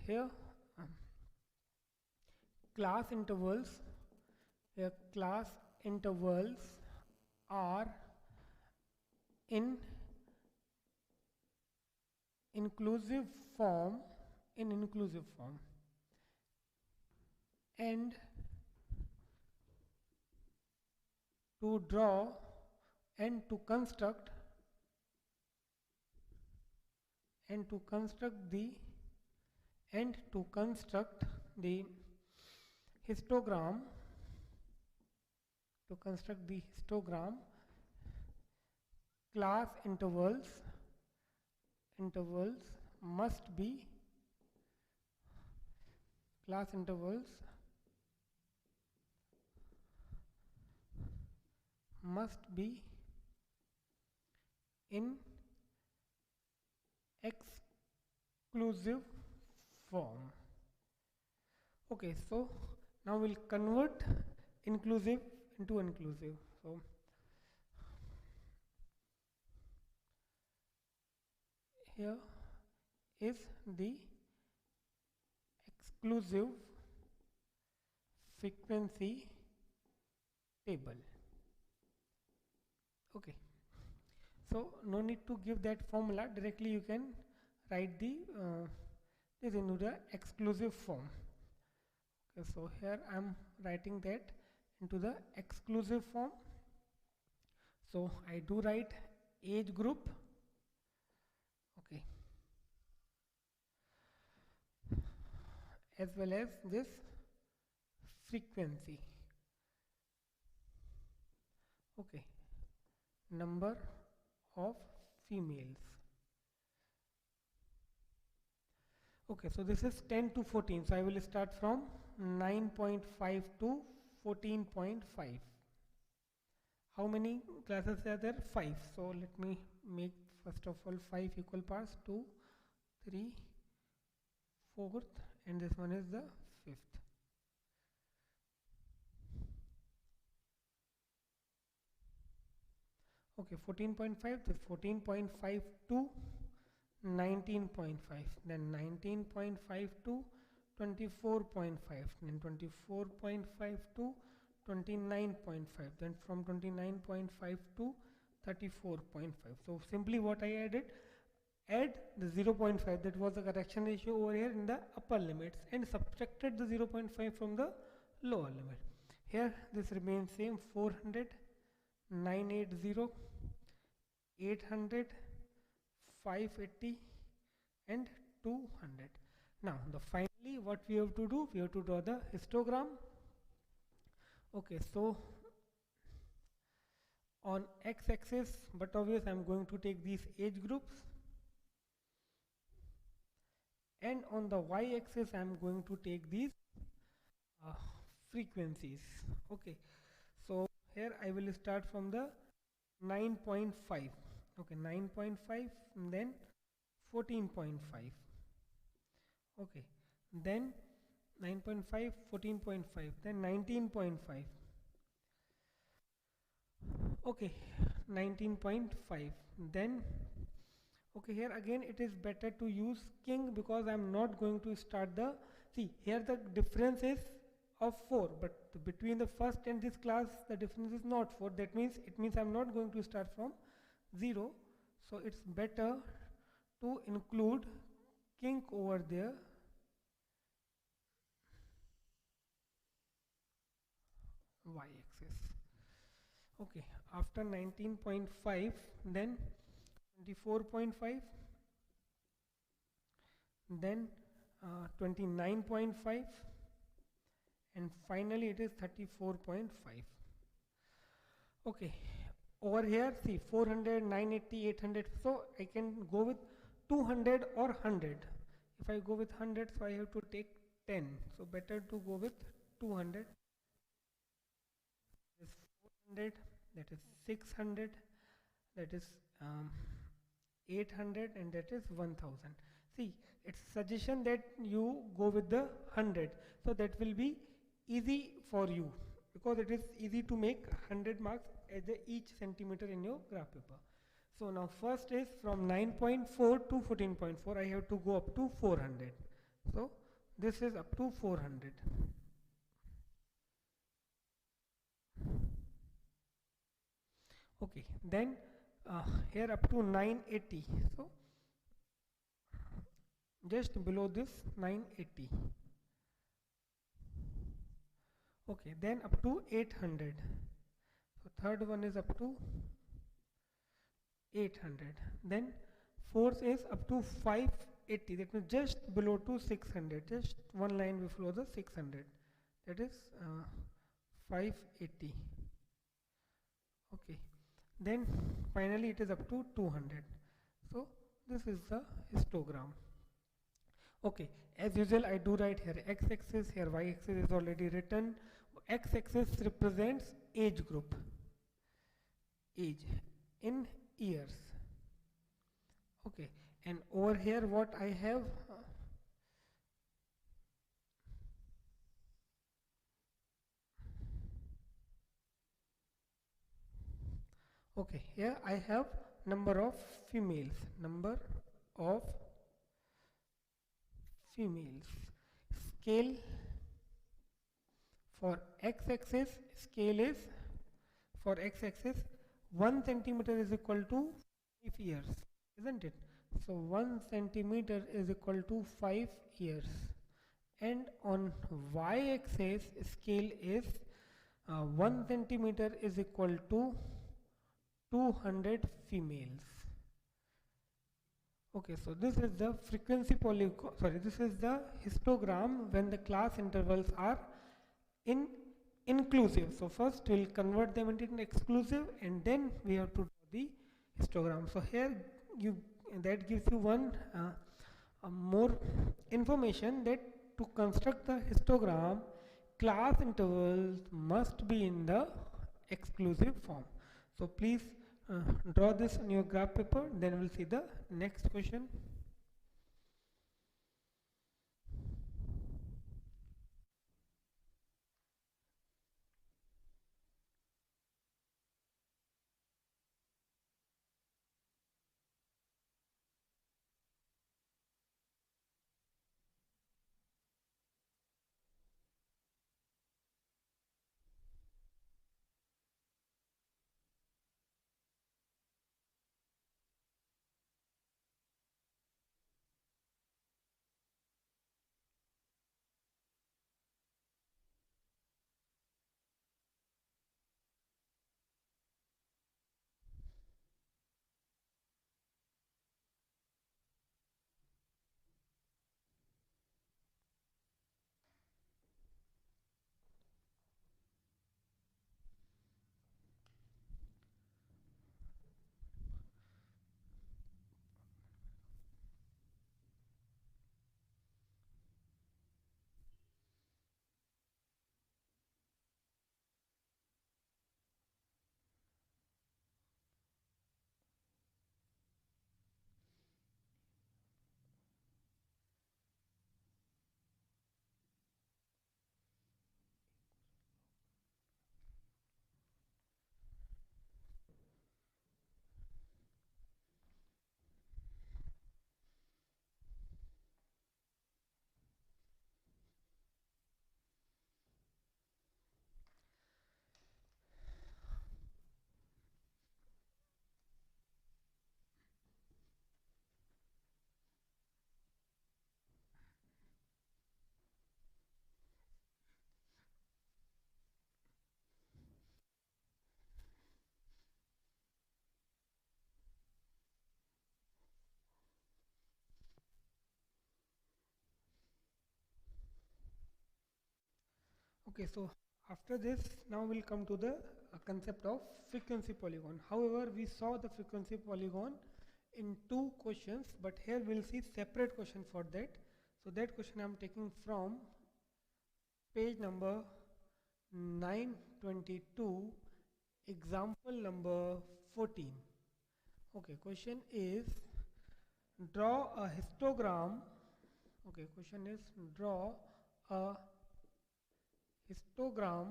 here class intervals are in inclusive form, and to draw and to construct the histogram, class intervals must be in exclusive form. Okay, so now we'll convert inclusive into inclusive. So here is the exclusive frequency table. Okay, so no need to give that formula, directly you can write the this into the exclusive form. Okay, so here I am writing that into the exclusive form. So I do write age group. Okay, as well as this frequency. Okay, number of females. Okay, so this is 10 to 14, so I will start from 9.5 to 14.5. How many classes are there? 5. So let me make first of all 5 equal parts, 2, 3, 4th, and this one is the 5th. Okay, 14.5, this 14.5 to 19.5, then 19.5 to 24.5, then 24.5 to 29.5, then from 29.5 to 34.5. So simply what I added, add the 0.5, that was the correction ratio over here in the upper limits, and subtracted the 0.5 from the lower limit. Here this remains same, 400, 980, 800, 580 and 200. Now the finally what we have to do, we have to draw the histogram. Okay, so on x-axis, but obvious I am going to take these age groups, and on the y-axis I am going to take these frequencies. Okay, so here I will start from the 9.5. Okay, 9.5, then 14.5. Okay, then 9.5, 14.5, then 19.5. Okay, 19.5. Then okay, here again it is better to use king, because I am not going to start the, see here the difference is of 4, but between the first and this class the difference is not 4. That means it means I am not going to start from 0. So it's better to include king over there. Y-axis. Okay, after 19.5, then 24.5, then 29.5, and finally it is 34.5. Okay, over here see 400, 980, 800, so I can go with 200 or 100. If I go with 100, so I have to take 10, so better to go with 200. This 400, that is 600, that is 800, and that is 1000. See, it's suggestion that you go with the 100, so that will be easy for you, because it is easy to make 100 marks at the each centimeter in your graph paper. So now first is from 9.4 to 14.4, I have to go up to 400. So this is up to 400. Okay, then here up to 980. So just below this 980. Okay, then up to 800. So third one is up to 800. Then fourth is up to 580. That means just below to 600. Just one line below the 600. That is 580. Okay. Then finally it is up to 200. So this is the histogram. Okay, as usual I do write here x-axis, here y-axis is already written. X-axis represents age group, age in years. Okay, and over here what I have, okay, here I have number of females, number of females. Scale for x-axis, scale is for x-axis 1 centimeter is equal to 5 years, isn't it? So 1 centimeter is equal to 5 years, and on y-axis scale is 1 centimeter is equal to 200 females. Okay, so this is the frequency polygon, sorry, this is the histogram when the class intervals are in inclusive. So first we'll convert them into an exclusive, and then we have to draw the histogram. So here you, that gives you one more information, that to construct the histogram, class intervals must be in the exclusive form. So please draw this on your graph paper, then we'll see the next question. Okay, so after this, now we'll come to the concept of frequency polygon. However, we saw the frequency polygon in two questions, but here we'll see separate question for that. So that question I'm taking from page number 922, example number 14. Okay, question is draw a histogram. Okay, question is draw a histogram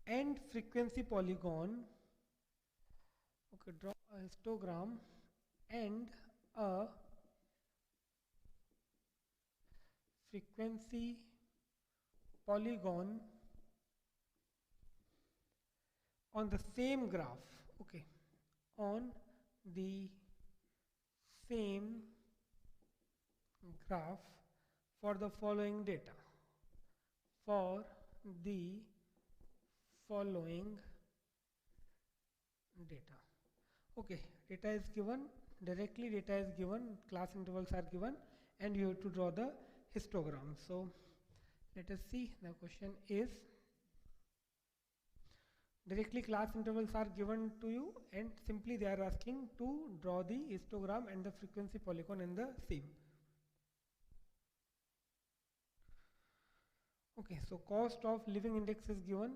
and frequency polygon. Okay, draw a histogram and a frequency polygon on the same graph. Okay, on the same graph for the following data. For the following data. Okay, data is given, directly data is given, class intervals are given, and you have to draw the histogram. So let us see, the question is directly class intervals are given to you, and simply they are asking to draw the histogram and the frequency polygon in the same. Okay, so cost of living index is given.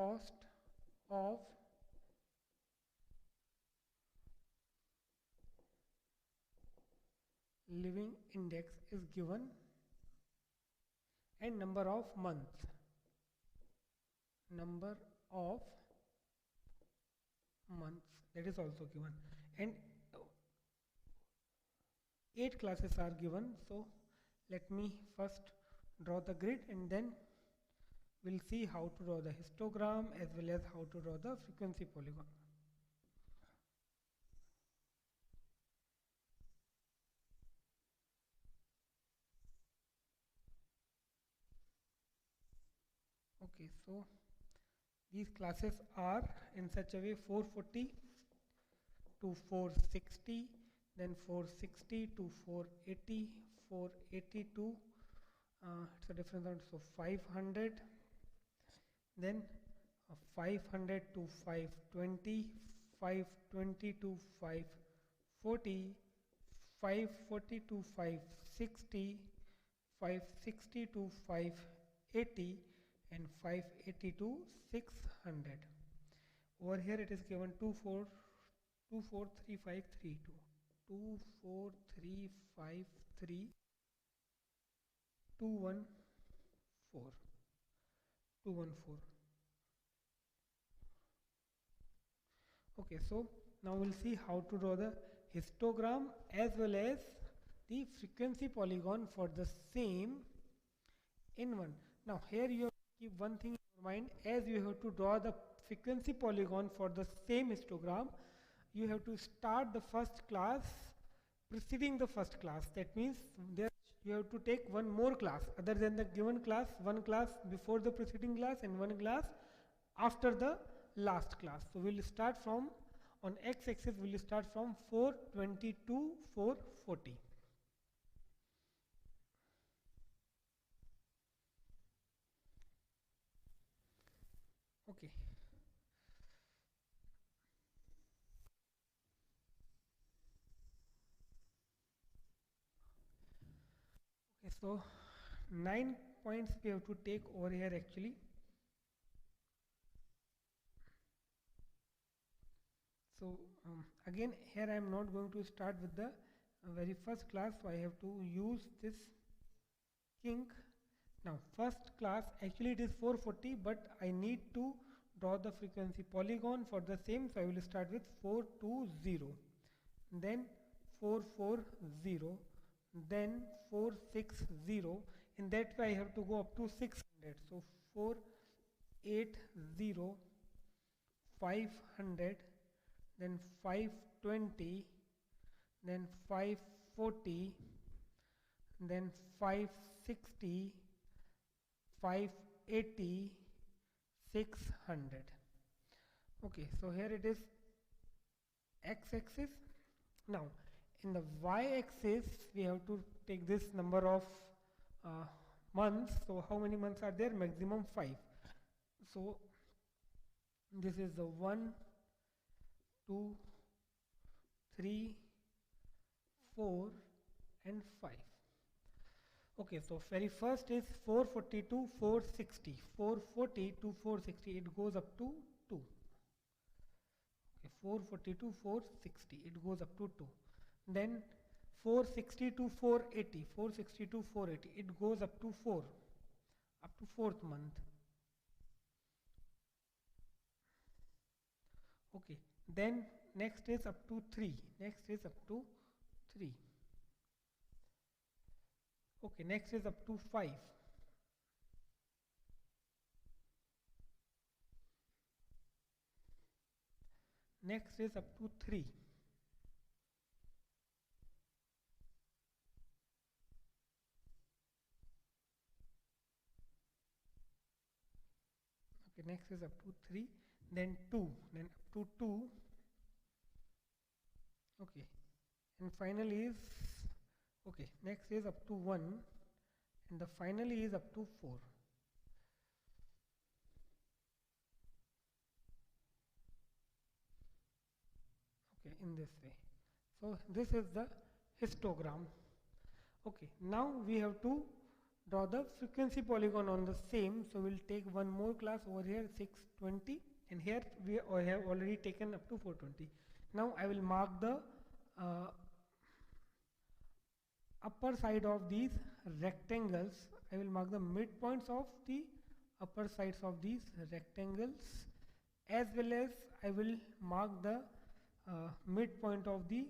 cost of living index is given and number of months that is also given, and 8 classes are given. So let me first draw the grid and then we'll see how to draw the histogram as well as how to draw the frequency polygon. Okay, so these classes are in such a way: 440 to 460, then 460 to 480, 480 to it's a different one, so 500, then 500 to 520, 520 to 540, 540 to 560, 560 to 580, and 580 to 600. Over here it is given 243532, 24353 214 214. Okay, so now we'll see how to draw the histogram as well as the frequency polygon for the same in one. Now here you have to keep one thing in your mind: as you have to draw the frequency polygon for the same histogram, you have to start the first class preceding the first class. That means there you have to take one more class other than the given class, one class before the preceding class and one class after the last class. So we'll start from, on x-axis we'll start from 420 to 440. Okay. Okay, so 9 points we have to take over here actually. So again here I am not going to start with the very first class, so I have to use this kink. Now first class actually it is 440, but I need to draw the frequency polygon for the same, so I will start with 420, then 440, then 460. In that way I have to go up to 600. So 480, 500, then 520, then 540, then 560, 580, 600. Okay, so here it is x-axis. Now in the y-axis we have to take this number of months. So how many months are there? Maximum 5. So this is the 1, 2, 3, 4 and 5. Okay, so very first is 440 to 460. 440 to 460, it goes up to 2. Okay, 440 to 460, it goes up to 2. Then 460 to 480, 460 to 480, it goes up to 4, up to 4th month. Okay, then next is up to 3, next is up to 3. Okay, next is up to 5. Next is up to 3. Okay, next is up to 3, then 2, then up to 2. Okay, and finally is, okay, next is up to 1, and the finally is up to 4. Okay, in this way. So this is the histogram. Okay, now we have to draw the frequency polygon on the same. So we'll take one more class over here, 620, and here we have already taken up to 420. Now I will mark the upper side of these rectangles. I will mark the midpoints of the upper sides of these rectangles, as well as I will mark the midpoint of the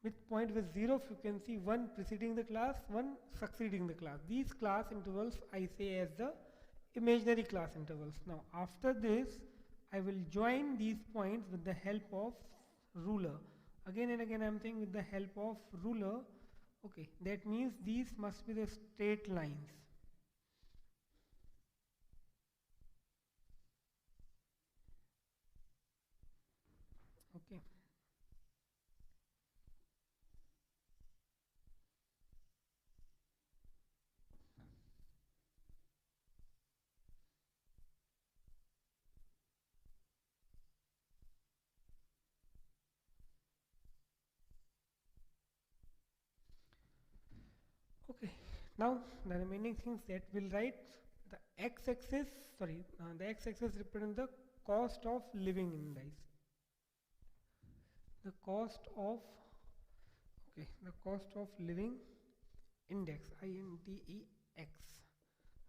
midpoint with zero frequency, one preceding the class, one succeeding the class. These class intervals I say as the imaginary class intervals. Now after this I will join these points with the help of ruler. Again and again I am saying with the help of ruler. Okay, that means these must be the straight lines. Okay. Okay, now the remaining things that we'll write, the x-axis, the x-axis represents the cost of living in guys. The cost of, okay, the cost of living index, INDEX,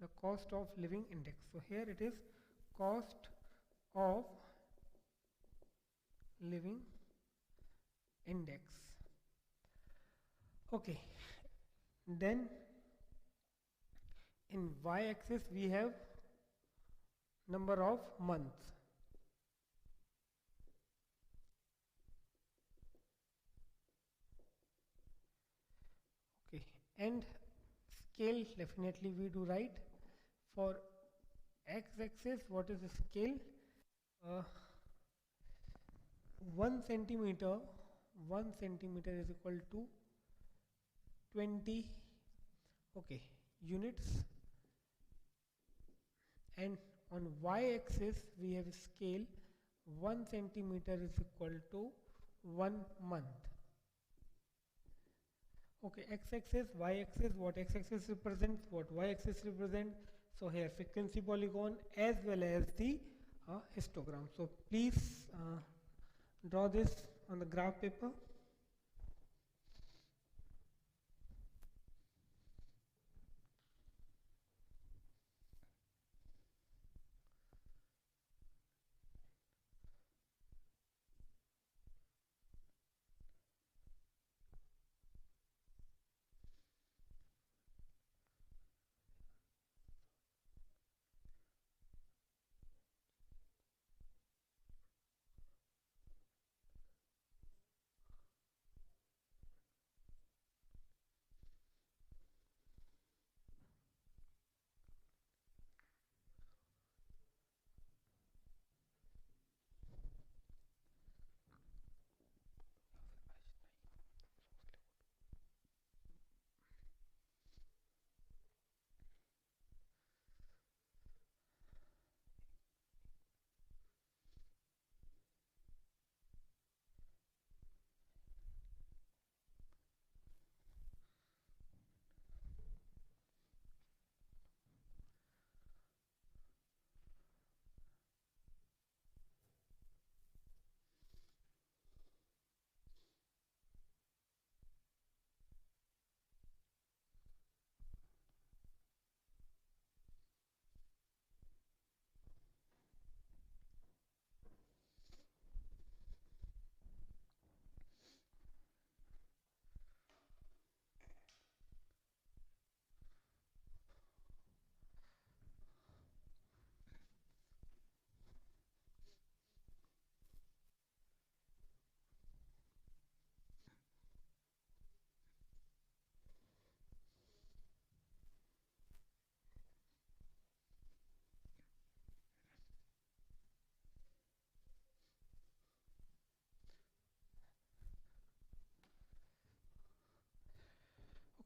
the cost of living index. So here it is cost of living index. Okay, then in y-axis we have number of months. Okay, and scale definitely we do right. For x-axis, what is the scale? 1 centimeter is equal to 20 units, and on y-axis we have a scale 1 centimeter is equal to 1 month. Okay, x-axis, y-axis, what x-axis represents, what y-axis represents. So here frequency polygon as well as the histogram. So please draw this on the graph paper.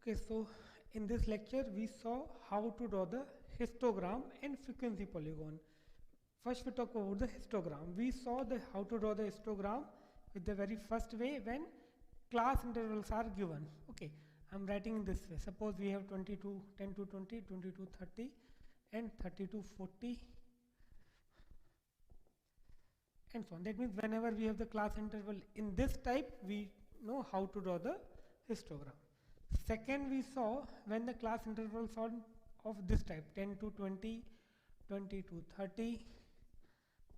Okay, so in this lecture we saw how to draw the histogram and frequency polygon. First we talk about the histogram. We saw how to draw the histogram with the very first way when class intervals are given. Okay, I'm writing in this way. Suppose we have 22, 10 to 20, 20 to 30 and 30 to 40 and so on. That means whenever we have the class interval in this type, we know how to draw the histogram. Second, we saw when the class intervals are of this type, 10 to 20, 20 to 30,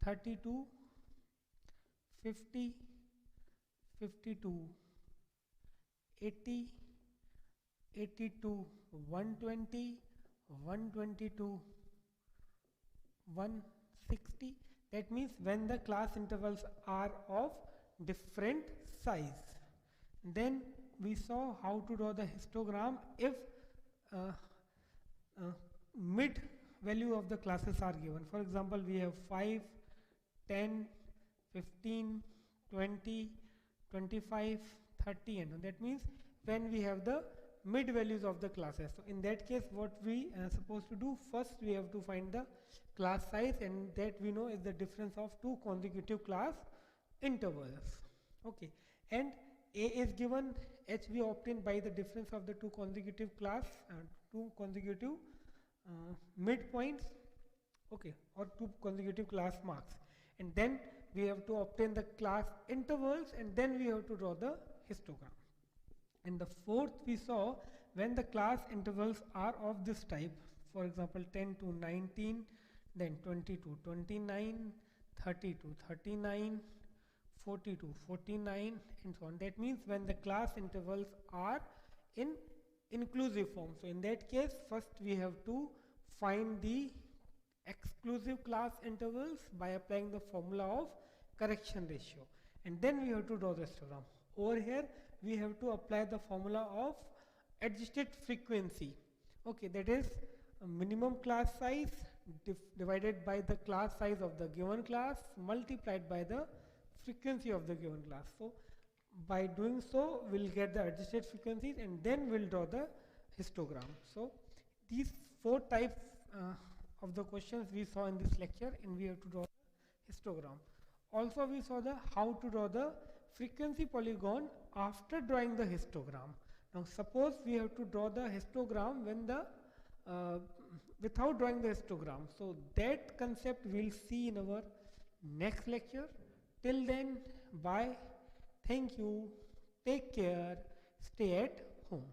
30 to 50, 50 to 80, 80 to 120, 120 to 160. That means when the class intervals are of different size. Then we saw how to draw the histogram if mid value of the classes are given. For example, we have 5, 10, 15, 20, 25, 30 and that means when we have the mid values of the classes. So in that case, what we are supposed to do, first we have to find the class size, and that we know is the difference of two consecutive class intervals. Okay, and A is given, H we obtained by the difference of the two consecutive class two consecutive midpoints, okay, or two consecutive class marks, and then we have to obtain the class intervals, and then we have to draw the histogram. And the fourth we saw when the class intervals are of this type, for example 10 to 19, then 20 to 29, 30 to 39, 40 to 49 and so on. That means when the class intervals are in inclusive form. So in that case, first we have to find the exclusive class intervals by applying the formula of correction ratio, and then we have to draw the histogram. Over here we have to apply the formula of adjusted frequency. Okay, that is a minimum class size divided by the class size of the given class multiplied by the frequency of the given class. So by doing so, we'll get the adjusted frequencies, and then we'll draw the histogram. So these four types of the questions we saw in this lecture, and we have to draw the histogram. Also we saw the how to draw the frequency polygon after drawing the histogram. Now suppose we have to draw the histogram when the without drawing the histogram. So that concept we'll see in our next lecture. Till then, bye, thank you, take care, stay at home.